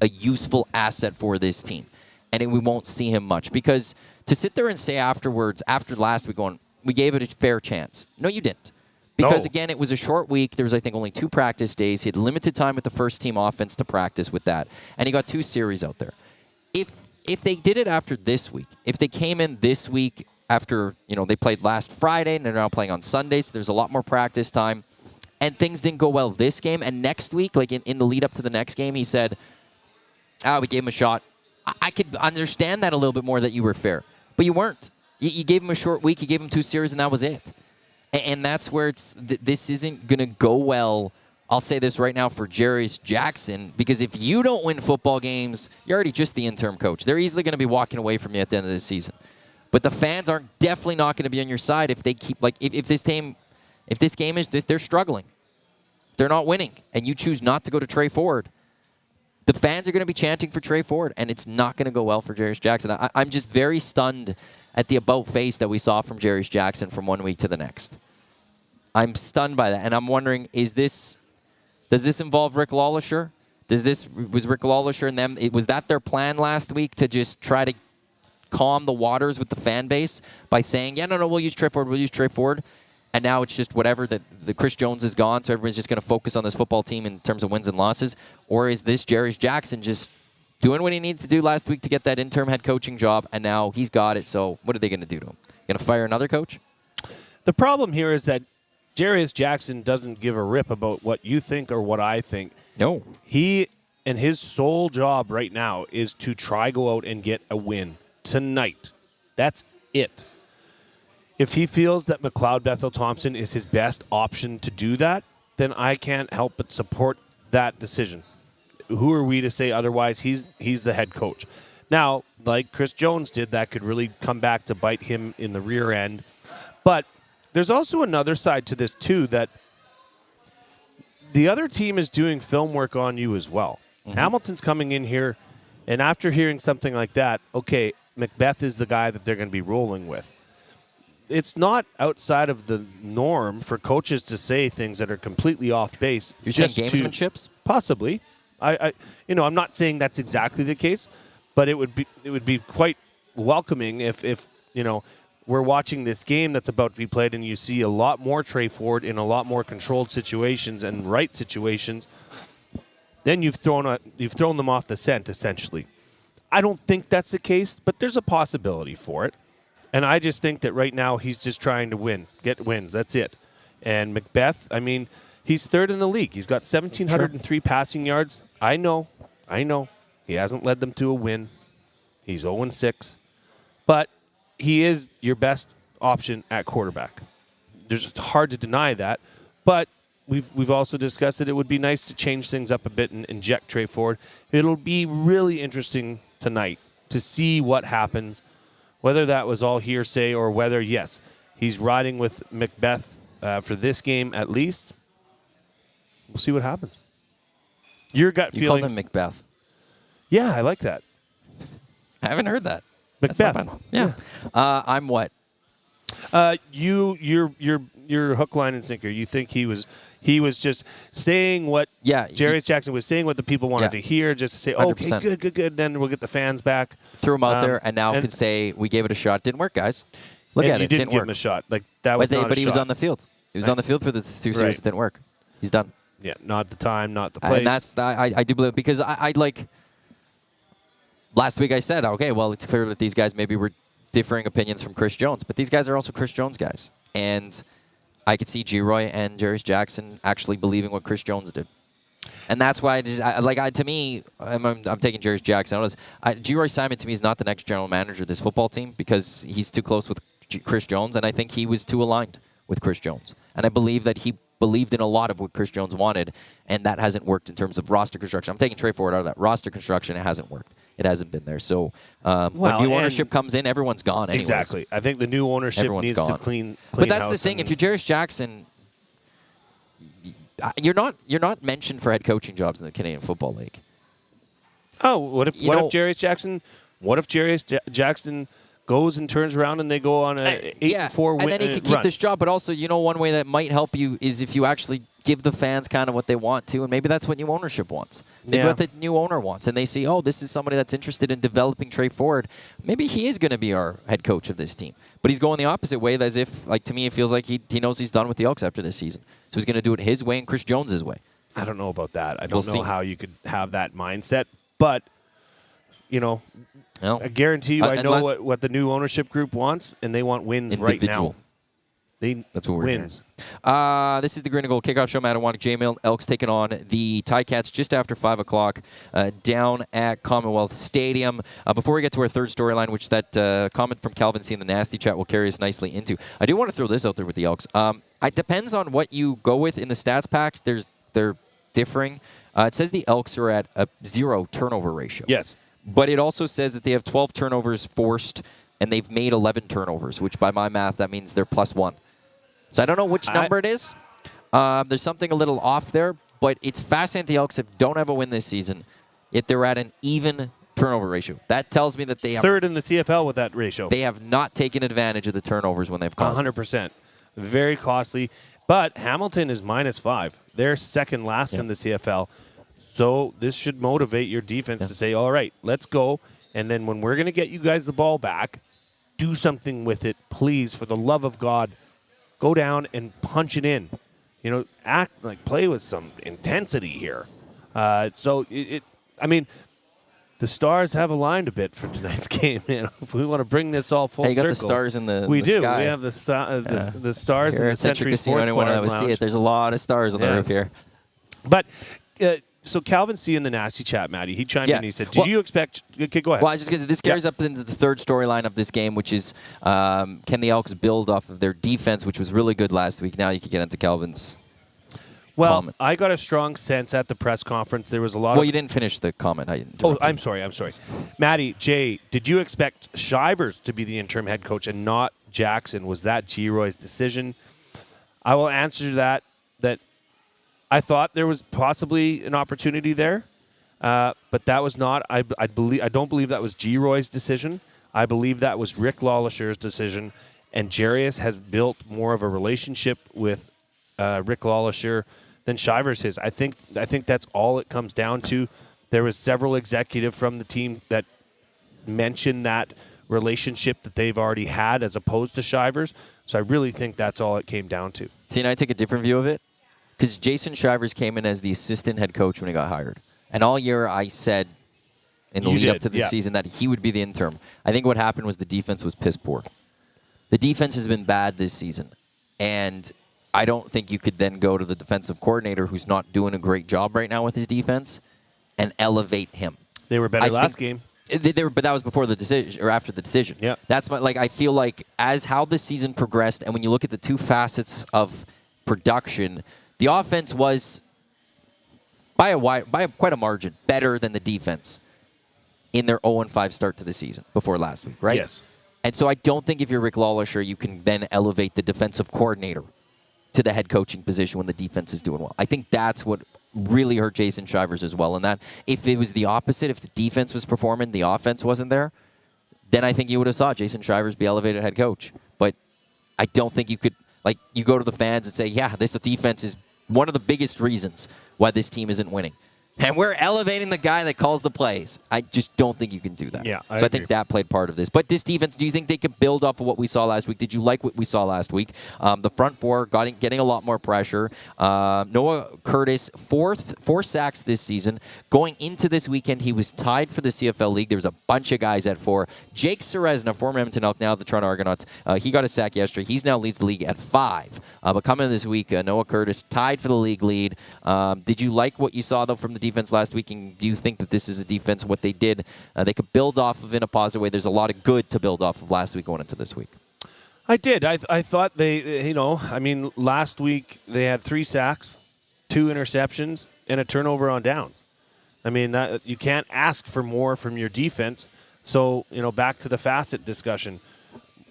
a useful asset for this team, and we won't see him much. Because to sit there and say afterwards, after last week, going, we gave it a fair chance. No, you didn't. Because, again, it was a short week. There was, I think, only 2 practice days. He had limited time with the first-team offense to practice with that, and he got 2 series out there. If they did it after this week, if they came in this week after, they played last Friday, and they're now playing on Sundays, so there's a lot more practice time, and things didn't go well this game, and next week, like in the lead-up to the next game, he said, we gave him a shot. I could understand that a little bit more, that you were fair. But you weren't. You gave him a short week, you gave him 2 series, and that was it. And that's where this isn't going to go well. I'll say this right now for Jarius Jackson, because if you don't win football games, you're already just the interim coach. They're easily going to be walking away from you at the end of the season. But the fans aren't definitely not going to be on your side if they keep, if this game is, if they're struggling, they're not winning, and you choose not to go to Trey Ford, the fans are going to be chanting for Trey Ford, and it's not going to go well for Jarius Jackson. I'm just very stunned at the about face that we saw from Jarius Jackson from one week to the next. I'm stunned by that, and I'm wondering, does this involve Rick Lawlisher? Was Rick Lawlisher and them, was that their plan last week, to just try to calm the waters with the fan base by saying, no, we'll use Trey Ford, and now it's just whatever, that the Chris Jones is gone, so everybody's just going to focus on this football team in terms of wins and losses? Or is this Jarius Jackson just doing what he needed to do last week to get that interim head coaching job, and now he's got it, so what are they going to do to him? Going to fire another coach? The problem here is that Jarius Jackson doesn't give a rip about what you think or what I think. No. He and his sole job right now is to try go out and get a win tonight. That's it. If he feels that McLeod Bethel Thompson is his best option to do that, then I can't help but support that decision. Who are we to say otherwise? He's the head coach. Now, like Chris Jones did, that could really come back to bite him in the rear end. But there's also another side to this, too, that the other team is doing film work on you as well. Mm-hmm. Hamilton's coming in here, and after hearing something like that, okay, Macbeth is the guy that they're going to be rolling with. It's not outside of the norm for coaches to say things that are completely off base. You're saying gamesmanships? Possibly. I'm not saying that's exactly the case, but it would be quite welcoming if we're watching this game that's about to be played and you see a lot more Trey Ford in a lot more controlled situations and right situations. Then you've thrown them off the scent, essentially. I don't think that's the case, but there's a possibility for it. And I just think that right now he's just trying to get wins. That's it. And Macbeth, he's 3rd in the league. He's got 1,703 passing yards. I know. He hasn't led them to a win. He's 0-6. But he is your best option at quarterback. It's hard to deny that. But we've also discussed that it would be nice to change things up a bit and inject Trey Ford. It'll be really interesting tonight to see what happens, whether that was all hearsay or whether, yes, he's riding with Macbeth for this game at least. We'll see what happens. Your gut feeling. You called him Macbeth. Yeah, I like that. I haven't heard that. Macbeth. Yeah. I'm what? Your hook, line, and sinker. You think he was just saying what Jarius Jackson was saying, what the people wanted to hear, just to say, 100%. Okay, good. Then we'll get the fans back. Threw him out there, and now could say, we gave it a shot. Didn't work, guys. Look at it. Didn't give work. him a shot. Like that was but he was on the field. He was on the field for the 2 series. Right. It didn't work. He's done. Yeah, not the time, not the place. And that's I do believe, because I like last week I said, okay, well, it's clear that these guys maybe were differing opinions from Chris Jones, but these guys are also Chris Jones guys, and I could see G-Roy and Jarius Jackson actually believing what Chris Jones did. And that's why to me, I'm taking Jarius Jackson. G-Roy Simon, to me, is not the next general manager of this football team because he's too close with Chris Jones, and I think he was too aligned with Chris Jones. And I believe that he believed in a lot of what Chris Jones wanted, and that hasn't worked in terms of roster construction. I'm taking Trey Ford out of that. Roster construction, it hasn't worked. It hasn't been there. So when new ownership comes in, everyone's gone anyways. Exactly. I think the new ownership needs to clean But that's house the thing. If you're Jarius Jackson, you're not mentioned for head coaching jobs in the Canadian Football League. Oh, what if Jarius Jackson goes and turns around and they go on a 8-4 win, and then he could keep this job. But also, one way that might help you is if you actually give the fans kind of what they want to, and maybe that's what new ownership wants. Maybe what the new owner wants, and they see, this is somebody that's interested in developing Trey Ford. Maybe he is going to be our head coach of this team. But he's going the opposite way, as if, to me, it feels like he knows he's done with the Elks after this season. So he's going to do it his way and Chris Jones's way. I don't know about that. I don't know how you could have that mindset, but I guarantee you, I know what the new ownership group wants, and they want wins right now. That's what we're wins. This is the Green and Gold Kickoff Show. Iwanyk and Jay Milne, Elks taking on the Ticats just after 5 o'clock down at Commonwealth Stadium. Before we get to our third storyline, which that comment from Calvin C in the Nasty Chat will carry us nicely into, I do want to throw this out there with the Elks. It depends on what you go with in the stats pack. They're differing. It says the Elks are at a 0 turnover ratio. Yes. But it also says that they have 12 turnovers forced, and they've made 11 turnovers, which by my math, that means they're +1. So I don't know which number it is. There's something a little off there, but it's fascinating the Elks don't have a win this season, yet they're at an even turnover ratio. That tells me that they have third in the CFL with that ratio. They have not taken advantage of the turnovers when they've caused 100%. Very costly. But Hamilton is -5. They're second last in the CFL. So this should motivate your defense to say, all right, let's go. And then when we're going to get you guys the ball back, do something with it, please, for the love of God. Go down and punch it in. Play with some intensity here. The stars have aligned a bit for tonight's game. If we want to bring this all full circle. You got the stars in the We do. sky. We have the stars Here in the at Century Casino, Sports anyone Bar that and would see Lounge. it, there's a lot of stars on the roof here. But so Calvin C in the Nasty Chat, Matty, he chimed in and he said, "Did you expect?" Okay, go ahead. Well, I just this carries up into the third storyline of this game, which is can the Elks build off of their defense, which was really good last week. Now you can get into Calvin's. Comment. I got a strong sense at the press conference. There was a lot. Well, you didn't finish the comment. I'm sorry. Matty, Jay, did you expect Shivers to be the interim head coach and not Jackson? Was that G-Roy's decision? I will answer that I thought there was possibly an opportunity there, but that was not. I don't believe that was G-Roy's decision. I believe that was Rick Lawlisher's decision, and Jarius has built more of a relationship with Rick Lawlisher than Shivers his. I think that's all it comes down to. There was several executives from the team that mentioned that relationship that they've already had as opposed to Shivers. So I really think that's all it came down to. See, and I take a different view of it because Jason Shivers came in as the assistant head coach when he got hired. And all year I said in the lead up to the season that he would be the interim. I think what happened was the defense was piss poor. The defense has been bad this season. And I don't think you could then go to the defensive coordinator who's not doing a great job right now with his defense and elevate him. They were better last game. But that was before the decision or after the decision. Yeah, that's I feel like as how the season progressed, and when you look at the two facets of production, the offense was by quite a margin better than the defense in their 0-5 start to the season before last week, right? Yes. And so I don't think if you're Rick Lawlisher, you can then elevate the defensive coordinator to the head coaching position when the defense is doing well. I think that's what really hurt Jason Shivers as well. And that if it was the opposite, if the defense was performing, the offense wasn't there, then I think you would have saw Jason Shivers be elevated head coach. But I don't think you could, like, you go to the fans and say, yeah, this defense is one of the biggest reasons why this team isn't winning. And we're elevating the guy that calls the plays. I just don't think you can do that. Yeah, I so agree. I think that played part of this. But this defense, do you think they could build off of what we saw last week? Did you like what we saw last week? The front four getting a lot more pressure. Noah Curtis, four sacks this season. Going into this weekend, he was tied for the CFL League. There was a bunch of guys at 4. Jake Serezna, former Edmonton Elk, now the Toronto Argonauts, he got a sack yesterday. He's now leads the league at 5. But coming this week, Noah Curtis tied for the league lead. Did you like what you saw, though, from the defense last week, and do you think that this is a defense, what they did, they could build off of in a positive way? There's a lot of good to build off of last week going into this week. I did. I thought they, last week they had 3 sacks, 2 interceptions, and a turnover on downs. I mean, you can't ask for more from your defense. So, back to the facet discussion.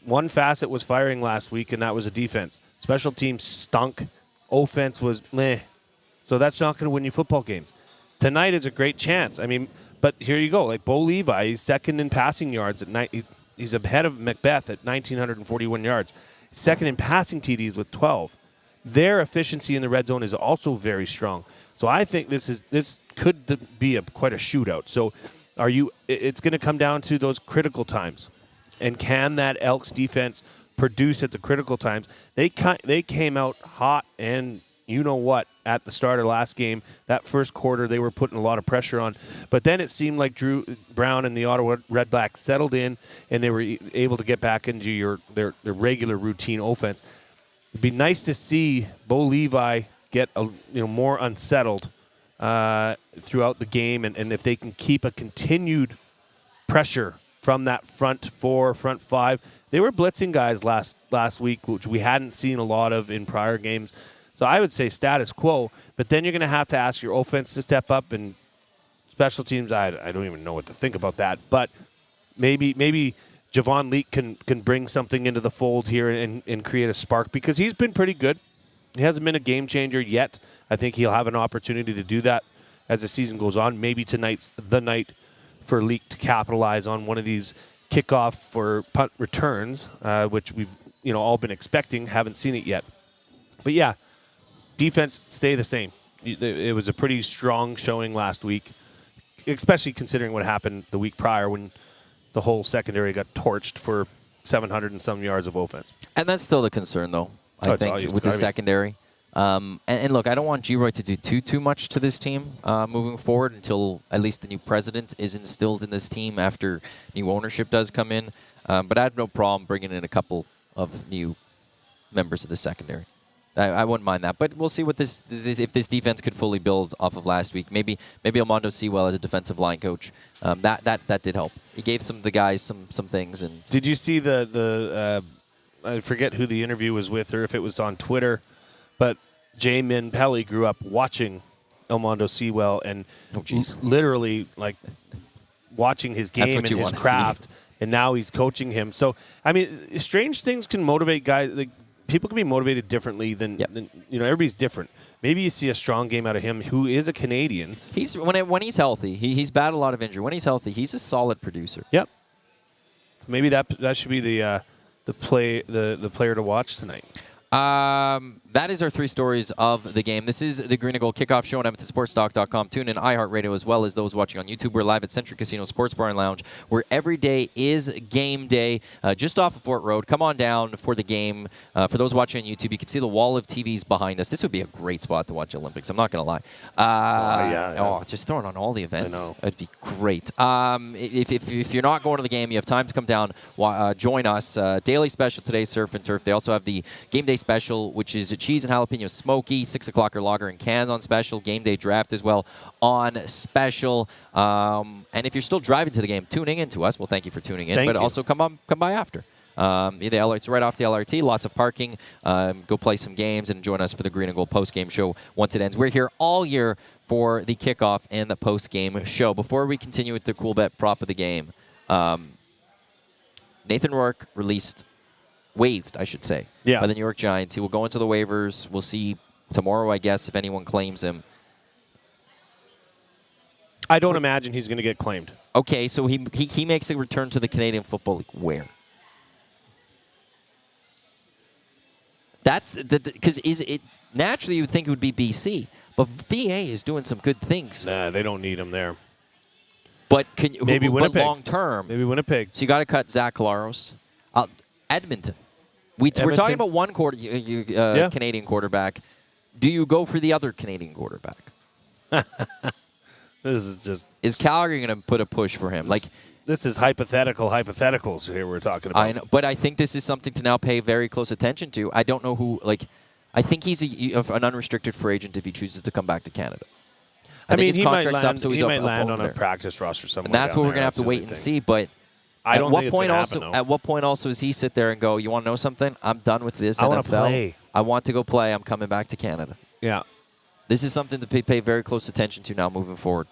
One facet was firing last week, and that was a defense. Special teams stunk. Offense was meh. So that's not going to win you football games. Tonight is a great chance. I mean, but here you go. Like Bo Levi, he's second in passing yards at night. He's ahead of Macbeth at 1,941 yards. Second in passing TDs with 12. Their efficiency in the red zone is also very strong. So I think this could be quite a shootout. So it's going to come down to those critical times. And can that Elks defense produce at the critical times? They came out hot and you-know-what at the start of last game. That first quarter, they were putting a lot of pressure on. But then it seemed like Drew Brown and the Ottawa Redblacks settled in, and they were able to get back into their regular routine offense. It'd be nice to see Bo Levi get more unsettled throughout the game, and if they can keep a continued pressure from that front 4, front 5. They were blitzing guys last week, which we hadn't seen a lot of in prior games. So I would say status quo, but then you're going to have to ask your offense to step up, and special teams, I don't even know what to think about that. But maybe Javon Leake can bring something into the fold here and create a spark, because he's been pretty good. He hasn't been a game changer yet. I think he'll have an opportunity to do that as the season goes on. Maybe tonight's the night for Leake to capitalize on one of these kickoff or punt returns, which we've all been expecting, haven't seen it yet. But yeah, defense stay the same. It was a pretty strong showing last week, especially considering what happened the week prior when the whole secondary got torched for 700 and some yards of offense. And that's still the concern, though, I think, with the secondary. And look, I don't want G-Roy to do too much to this team moving forward until at least the new president is instilled in this team after new ownership does come in. But I have no problem bringing in a couple of new members of the secondary. I wouldn't mind that, but we'll see what if this defense could fully build off of last week. Maybe Armando Sewell as a defensive line coach, that did help. He gave some of the guys some things. And did you see the I forget who the interview was with, or if it was on Twitter, but Jay Milne grew up watching Armando Sewell and literally like watching his game and his craft, and now he's coaching him. So I mean, strange things can motivate guys. Like, people can be motivated differently than everybody's different. Maybe you see a strong game out of him, who is a Canadian. He's when he's healthy, he's battled a lot of injury. When he's healthy, he's a solid producer. Yep. Maybe that should be the player to watch tonight. That is our 3 stories of the game. This is the Green and Gold Kickoff Show on EdmontonSportsTalk.com. Tune in iHeartRadio, as well as those watching on YouTube. We're live at Century Casino Sports Bar and Lounge, where every day is game day, just off of Fort Road. Come on down for the game. For those watching on YouTube, you can see the wall of TVs behind us. This would be a great spot to watch Olympics. I'm not going to lie. Just throwing on all the events. I know. It'd be great. If you're not going to the game, you have time to come down, join us. Daily special today, Surf and Turf. They also have the game day special, which is cheese and jalapeno smoky, 6 o'clock lager and cans on special, game day draft as well on special. And if you're still driving to the game, tuning in to us, well, thank you for tuning in. But also come by after. It's right off the LRT, lots of parking. Go play some games and join us for the Green and Gold post-game show once it ends. We're here all year for the kickoff and the post-game show. Before we continue with the cool bet prop of the game, Nathan Rourke waived, I should say, by the New York Giants. He will go into the waivers. We'll see tomorrow, I guess, if anyone claims him. I don't imagine he's going to get claimed. Okay, so he makes a return to the Canadian Football League. Where? That's because naturally you would think it would be BC, but VA is doing some good things. Nah, they don't need him there. But Maybe Winnipeg. But long term, Maybe Winnipeg. so you got to cut Zach Laros. Edmonton. We're talking about one Canadian quarterback. Do you go for the other Canadian quarterback? This is just. Is Calgary going to put a push for him? This is hypotheticals here we're talking about. I know, but I think this is something to now pay very close attention to. I don't know who. I think he's an unrestricted free agent if he chooses to come back to Canada. I think his contract's up, so he he's might land up on a there. practice roster somewhere. And that's what we're going to have to wait and see. But I don't think it's point gonna also happen, though. at what point also does he sit there and go, "You want to know something? I'm done with this I want NFL. to play. I want to go play. I'm coming back to Canada." Yeah. This is something to pay very close attention to now moving forward.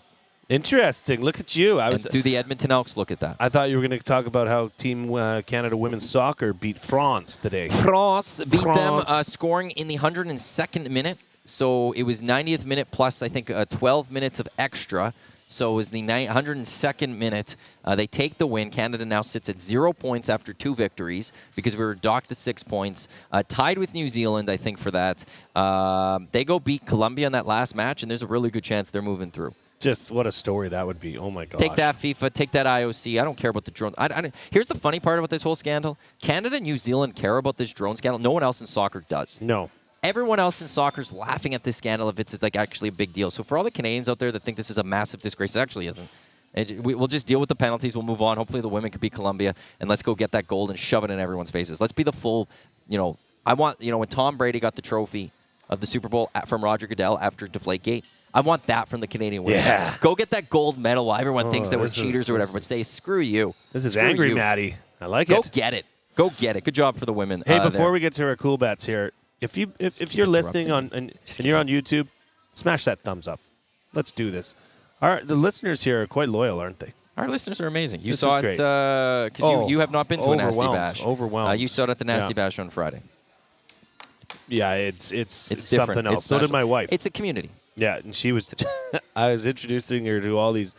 Interesting. Look at you. And do the Edmonton Elks look at that? I thought you were going to talk about how Team Canada Women's Soccer beat France today. France beat them, scoring in the 102nd minute. So it was 90th minute plus, I think, 12 minutes of extra. So it was the 102nd minute. They take the win. Canada now sits at 0 points after 2 victories because we were docked at 6 points. Tied with New Zealand, I think, for that. They go beat Colombia in that last match, and there's a really good chance they're moving through. Just what a story that would be. Oh, my God. Take that, FIFA. Take that, IOC. I don't care about the drone. Here's the funny part about this whole scandal. Canada and New Zealand care about this drone scandal. No one else in soccer does. No. Everyone else in soccer is laughing at this scandal if it's actually a big deal. So for all the Canadians out there that think this is a massive disgrace, it actually isn't. We'll just deal with the penalties. We'll move on. Hopefully the women could beat Colombia, and let's go get that gold and shove it in everyone's faces. Let's be the full, I want, when Tom Brady got the trophy of the Super Bowl from Roger Goodell after Deflategate, I want that from the Canadian women. Yeah. Go get that gold medal while everyone thinks that we're cheaters or whatever, but say, screw you. This is Screw angry, you. Maddie. I like Go it. get it. Go get it. Good job for the women. Hey, before there. we get to our cool bets here, if you're listening and you're on YouTube, smash that thumbs up. Let's do this. The listeners here are quite loyal, aren't they? Our listeners are amazing. You This saw is it great. because you have not been to a Nasty Overwhelmed. Bash. Overwhelmed. You saw it at the Nasty Yeah. Bash on Friday. Yeah, it's It's something different. else. It's So did special. my wife. It's a community. Yeah, and she was. I was introducing her to all these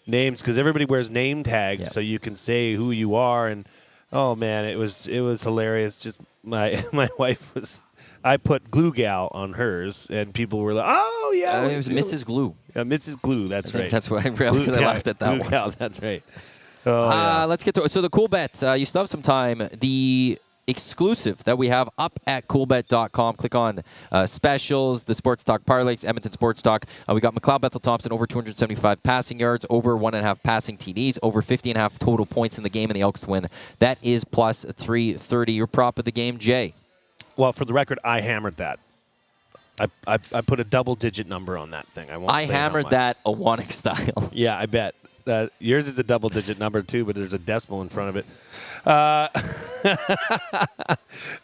names because everybody wears name tags, Yeah. so you can say who you are. And oh man, it was hilarious. Just my wife was. I put Glue Gal on hers, and people were like, "Oh yeah, It was Mrs. Glue. Yeah, Mrs. Glue. That's I think right. that's why because I laughed at that Glue one. Gal, that's right. Oh, yeah. Let's get to it. So the cool bets. You still have some time. The exclusive that we have up at coolbet.com. Click on specials, the Sports Talk Parlays, Edmonton Sports Talk. We got McLeod Bethel Thompson over 275 passing yards, over 1.5 passing TDs, over 50.5 total points in the game, and the Elks to win. That is plus 330. Your prop of the game, Jay. Well, for the record, I hammered that. I put a double-digit number on that thing. I hammered that Iwanyk style. Yeah, I bet. Yours is a double-digit number, too, but there's a decimal in front of it.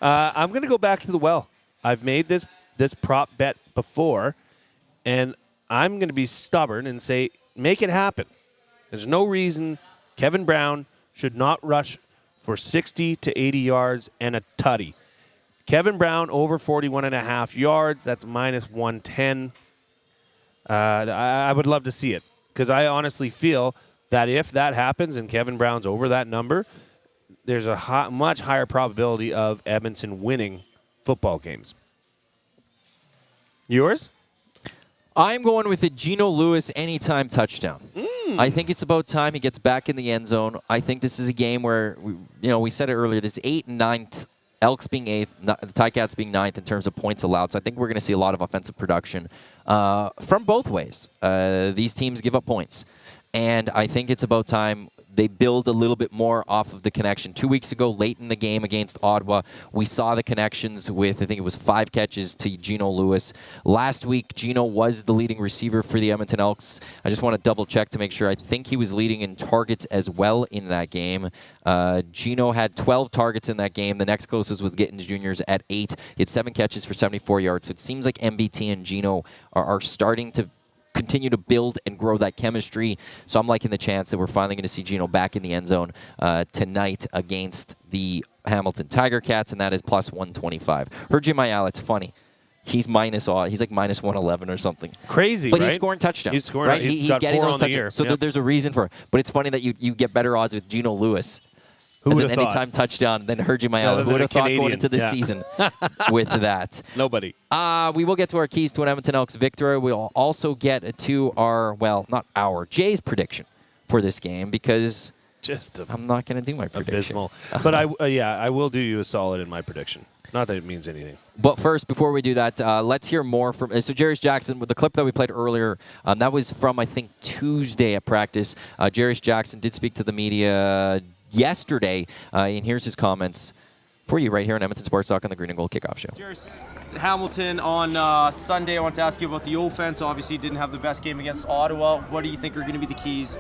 I'm going to go back to the well. I've made this prop bet before, and I'm going to be stubborn and say, make it happen. There's no reason Kevin Brown should not rush for 60 to 80 yards and a tutty. Kevin Brown over 41.5 yards. That's minus 110. I would love to see it because I honestly feel that if that happens and Kevin Brown's over that number, there's a much higher probability of Edmonton winning football games. Yours? I'm going with a Geno Lewis anytime touchdown. I think it's about time he gets back in the end zone. I think this is a game where, we said it earlier, this 8th and 9th, Elks being 8th, the Ticats being 9th in terms of points allowed. So I think we're going to see a lot of offensive production from both ways. These teams give up points. And I think it's about time they build a little bit more off of the connection. 2 weeks ago, late in the game against Ottawa, we saw the connections with, I think it was 5 catches to Geno Lewis. Last week, Geno was the leading receiver for the Edmonton Elks. I just want to double-check to make sure. I think he was leading in targets as well in that game. Geno had 12 targets in that game. The next closest was Gittins Jr.'s at 8. He had 7 catches for 74 yards. So it seems like MBT and Geno are starting to continue to build and grow that chemistry. So I'm liking the chance that we're finally going to see Geno back in the end zone tonight against the Hamilton Tiger-Cats, and that is plus 125. Heard Jim Ayala, it's funny. He's minus 111 or something. Crazy, but right? he's scoring touchdowns. He's scoring. Right? He's He's got getting 4 those on the touchdowns. year. So Yep. there's a reason for it. But it's funny that you get better odds with Geno Lewis Who as would an have thought? anytime touchdown, then Hergy Mayala. Rather Who than would a have thought going Canadian, into the yeah. season with that? Nobody. We will get to our keys to an Edmonton Elks victory. We'll also get to our, well, not our, Jay's prediction for this game because Just I'm not going to do my prediction. abysmal. But I will do you a solid in my prediction. Not that it means anything. But first, before we do that, let's hear more from. So, Jarius Jackson, with the clip that we played earlier, that was from, I think, Tuesday at practice. Jarius Jackson did speak to the media yesterday, and here's his comments for you right here on Edmonton Sports Talk on the Green and Gold Kickoff Show. Jarius, Hamilton on Sunday. I want to ask you about the offense. Obviously, didn't have the best game against Ottawa. What do you think are going to be the keys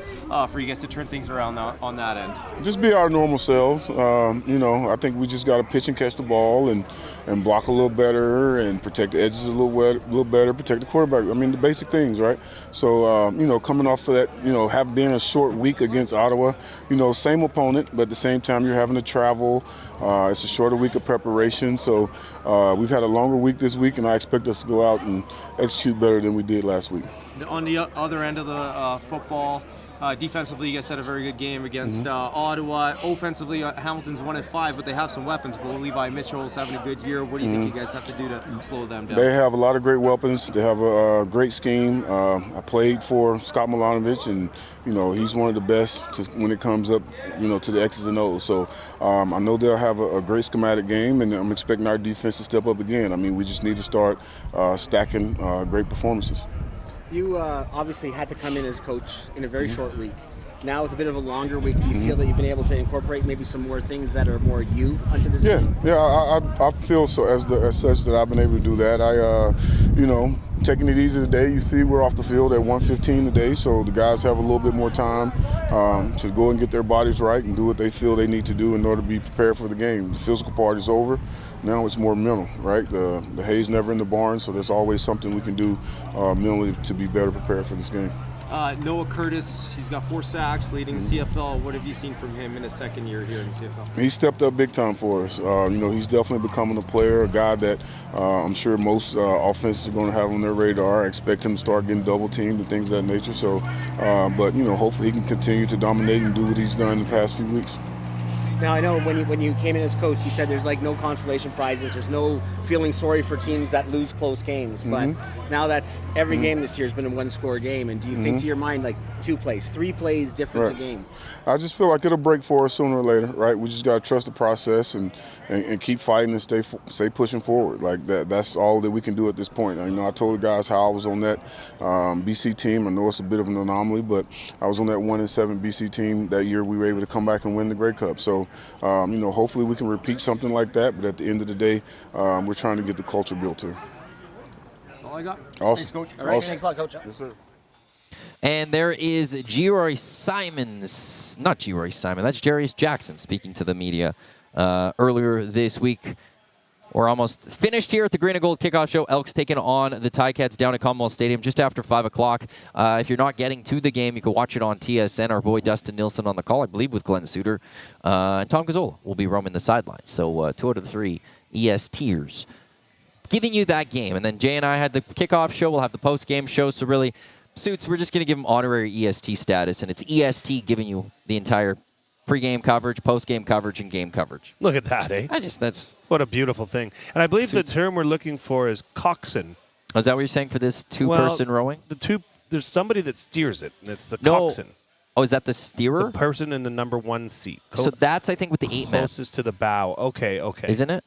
for you guys to turn things around on that end? Just be our normal selves. I think we just got to pitch and catch the ball and block a little better and protect the edges a little better, protect the quarterback. I mean, the basic things, right? So, coming off of that, have been a short week against Ottawa, same opponent, but at the same time, you're having to travel. It's a shorter week of preparation. So, we've had a longer week this week, and I expect us to go out and execute better than we did last week. On the other end of the football, defensively, you guys had a very good game against Ottawa. Offensively, Hamilton's 1-5, but they have some weapons. But Levi Mitchell's having a good year. What do you think you guys have to do to slow them down? They have a lot of great weapons. They have a great scheme. I played for Scott Milanovic, and he's one of the best when it comes up, to the X's and O's. So I know they'll have a great schematic game, and I'm expecting our defense to step up again. I mean, we just need to start stacking great performances. You obviously had to come in as coach in a very short week. Now with a bit of a longer week, do you feel that you've been able to incorporate maybe some more things that are more you onto this team? Yeah, I feel so as such that I've been able to do that. Taking it easy today. You see, we're off the field at 1:15 today, so the guys have a little bit more time to go and get their bodies right and do what they feel they need to do in order to be prepared for the game. The physical part is over. Now it's more mental, right? The hay's never in the barn, so there's always something we can do mentally to be better prepared for this game. Noah Curtis, he's got 4 sacks leading the CFL. What have you seen from him in his second year here in the CFL? He stepped up big time for us. He's definitely becoming a player, a guy that I'm sure most offenses are going to have on their radar. I expect him to start getting double teamed and things of that nature. So, hopefully he can continue to dominate and do what he's done in the past few weeks. Now I know when you came in as coach, you said there's no consolation prizes. There's no feeling sorry for teams that lose close games. But now that's every game this year has been a 1-score game. And do you think to your mind 2 plays, 3 plays difference a game? I just feel like it'll break for us sooner or later, right? We just got to trust the process and keep fighting and stay pushing forward. Like that's all that we can do at this point. I told the guys how I was on that BC team. I know it's a bit of an anomaly, but I was on that 1-7 BC team that year. We were able to come back and win the Grey Cup. So, hopefully we can repeat something like that. But at the end of the day, we're trying to get the culture built here. That's all I got. Awesome. Thanks, Coach. All right, Awesome. thanks a lot, Coach. Yes, sir. And there is G-Roy Simons, not G-Roy Simon, that's Jarius Jackson speaking to the media earlier this week. We're almost finished here at the Green and Gold Kickoff Show. Elks taking on the Ticats down at Commonwealth Stadium just after 5 o'clock. If you're not getting to the game, you can watch it on TSN. Our boy Dustin Nielsen on the call, I believe, with Glenn Suter. And Tom Gazzola will be roaming the sidelines. So 2 out of the 3 ESTers giving you that game. And then Jay and I had the kickoff show. We'll have the post-game show. So really, Suits, we're just going to give him honorary EST status. And it's EST giving you the entire pre-game coverage, post-game coverage, and game coverage. Look at that, eh? That's... What a beautiful thing. And I believe the term we're looking for is coxswain. Is that what you're saying for this 2-person rowing? There's somebody that steers it, and it's the coxswain. Oh, is that the steerer? The person in the number 1 seat. So that's, I think, with the 8-man. Closest to the bow. Okay. Isn't it?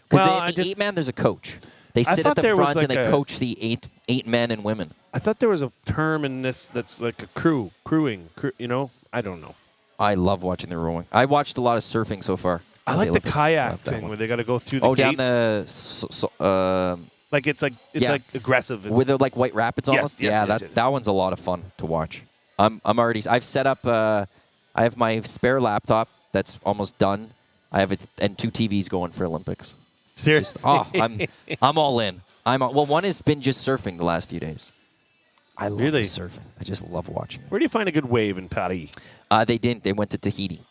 Because Well, the 8-man, there's a coach. They sit thought at the there was front and like they a- coach the 8 men and women. I thought there was a term in this that's like a crewing. I don't know. I love watching the rowing. I watched a lot of surfing so far. I like the Olympics. kayak Love that thing one. where they got to go through the down gates. the Like it's Yeah. like aggressive. It's, with the like White Rapids Yes, almost. yes, Yeah, yes, that yes. that one's a lot of fun to watch. I've set up. I have my spare laptop that's almost done. I have it and 2 TVs going for Olympics. seriously. I'm all in. Well, one has been just surfing the last few days. I love Really? the surfing. I just love watching it. Where do you find a good wave in Paris? They didn't. They went to Tahiti.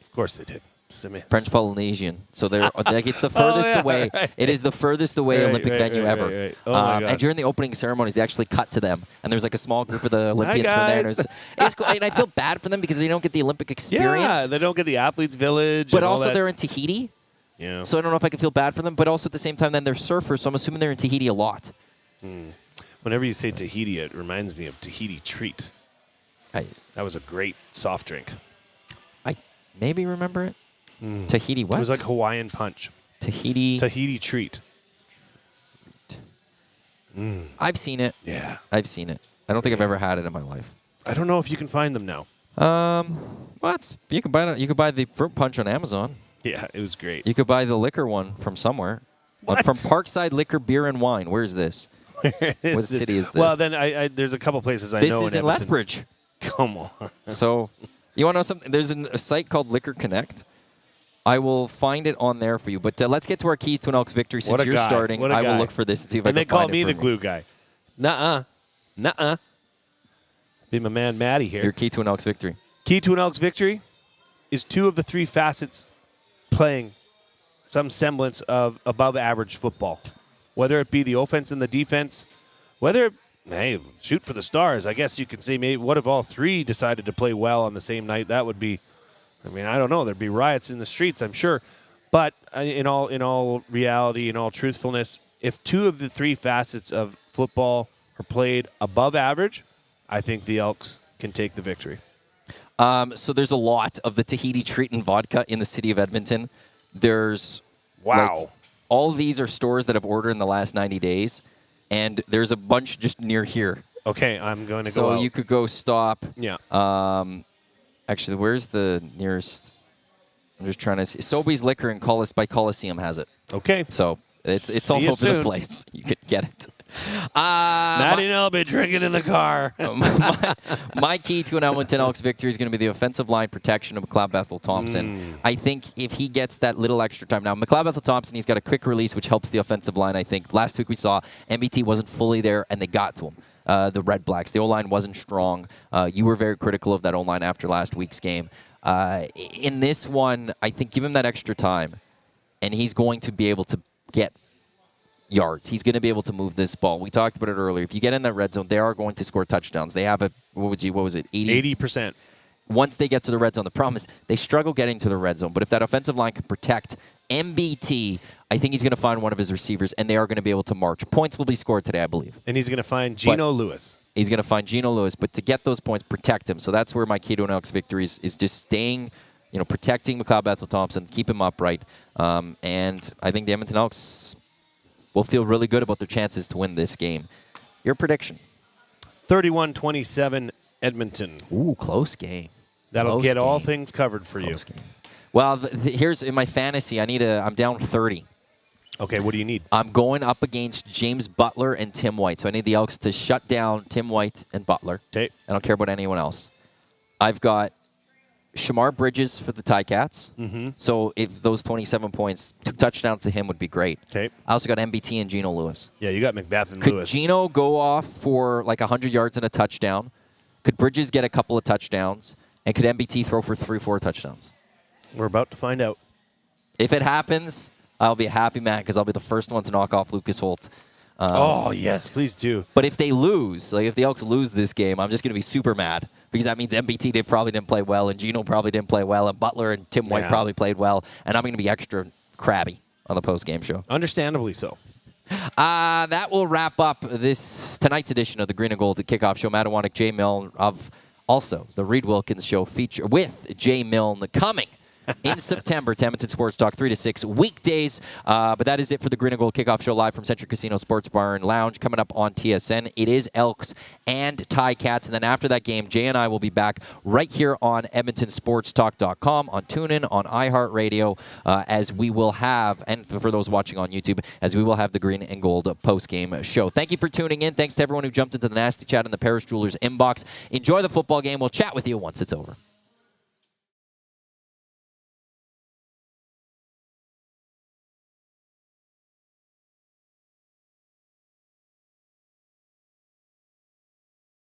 Of course they did. French Polynesian. So they're like it's the furthest away. Right. It is the furthest away Olympic venue ever. Right. Oh my God. And during the opening ceremonies, they actually cut to them, and there's like a small group of the Olympians from there. And it's cool. And I feel bad for them because they don't get the Olympic experience. Yeah, they don't get the athletes' village. But and all also that. they're in Tahiti. Yeah. So I don't know if I can feel bad for them. But also at the same time, then they're surfers, so I'm assuming they're in Tahiti a lot. Whenever you say Tahiti, it reminds me of Tahiti Treat. That was a great soft drink. I maybe remember it. Tahiti what? It was like Hawaiian Punch. Tahiti Treat. I've seen it. Yeah. I've seen it. I don't think I've ever had it in my life. I don't know if you can find them now. You can buy it. You could buy the fruit punch on Amazon. Yeah, it was great. You could buy the liquor one from somewhere. What? From Parkside Liquor, Beer and Wine. Where's this? What city is this? Well, then there's a couple places I this know is in in Edmonton. Lethbridge. Come on. So, you want to know something? There's a site called Liquor Connect. I will find it on there for you. But let's get to our keys to an Elks victory. Since you're starting, I will look for this and see if I can find it. And they call me for the glue guy. Nuh-uh. Be my man Matty here. Your key to an Elks victory. Key to an Elks victory is 2 of the 3 facets playing some semblance of above-average football. Whether it be the offense and the defense, hey, shoot for the stars. I guess you can say maybe what if all 3 decided to play well on the same night? That would be, I don't know. There'd be riots in the streets, I'm sure. But in all reality, in all truthfulness, if 2 of the 3 facets of football are played above average, I think the Elks can take the victory. So there's a lot of the Tahiti Treat and vodka in the city of Edmonton. There's all of these are stores that have ordered in the last 90 days, and there's a bunch just near here. Okay, I'm going to go So out. you could go stop. Yeah. Actually, where's the nearest? I'm just trying to see. Sobeys Liquor in by Coliseum has it. Okay. So it's all you over the soon. place. You could get it. Maddie and I'll be drinking in the car. My key to an Edmonton Elks victory is going to be the offensive line protection of McLeod Bethel-Thompson. I think if he gets that little extra time. Now, McLeod Bethel-Thompson, he's got a quick release, which helps the offensive line, I think. Last week we saw MBT wasn't fully there, and they got to him. The Red Blacks. The O-line wasn't strong. You were very critical of that O-line after last week's game. In this one, I think give him that extra time, and he's going to be able to get yards. He's going to be able to move this ball. We talked about it earlier. If you get in that red zone, they are going to score touchdowns. They have what was it, 80%. Once they get to the red zone, the problem is they struggle getting to the red zone. But if that offensive line can protect MBT, I think he's going to find one of his receivers, and they are going to be able to march. Points will be scored today, I believe. And he's going to find Geno Lewis. He's going to find Geno Lewis, but to get those points, protect him. So that's where my key to an Elks victory is just staying, protecting McLeod Bethel-Thompson, keep him upright. And I think the Edmonton Elks will feel really good about their chances to win this game. Your prediction? 31-27 Edmonton. Ooh, close game. That'll get all things covered for you. Game. Well, here's in my fantasy. I'm down 30. Okay, what do you need? I'm going up against James Butler and Tim White. So I need the Elks to shut down Tim White and Butler. Okay. I don't care about anyone else. I've got Shamar Bridges for the Ticats. Mm-hmm. So if those 27 points, 2 touchdowns to him would be great. Okay. I also got MBT and Geno Lewis. Yeah, you got Macbeth and Could Lewis. Geno go off for like 100 yards and a touchdown? Could Bridges get a couple of touchdowns? And could MBT throw for 3-4 touchdowns? We're about to find out. If it happens, I'll be a happy man because I'll be the first one to knock off Lucas Holt. Yes, please do. But if they lose, like if the Elks lose this game, I'm just going to be super mad because that means MBT probably didn't play well, and Geno probably didn't play well, and Butler and Tim White probably played well, and I'm going to be extra crabby on the post-game show. Understandably so. That will wrap up tonight's edition of the Green and Gold Kickoff Show. Matt Iwanyk, Jay Milne of also the Reed Wilkins Show feature with Jay Milne coming in September to Edmonton Sports Talk 3 to 6 weekdays. But that is it for the Green and Gold Kickoff Show live from Century Casino Sports Bar and Lounge. Coming up on TSN, it is Elks and Ticats. And then after that game, Jay and I will be back right here on EdmontonSportsTalk.com, on TuneIn, on iHeartRadio, as we will have, and for those watching on YouTube, as we will have the Green and Gold post-game show. Thank you for tuning in. Thanks to everyone who jumped into the Nasty Chat in the Paris Jewelers inbox. Enjoy the football game. We'll chat with you once it's over.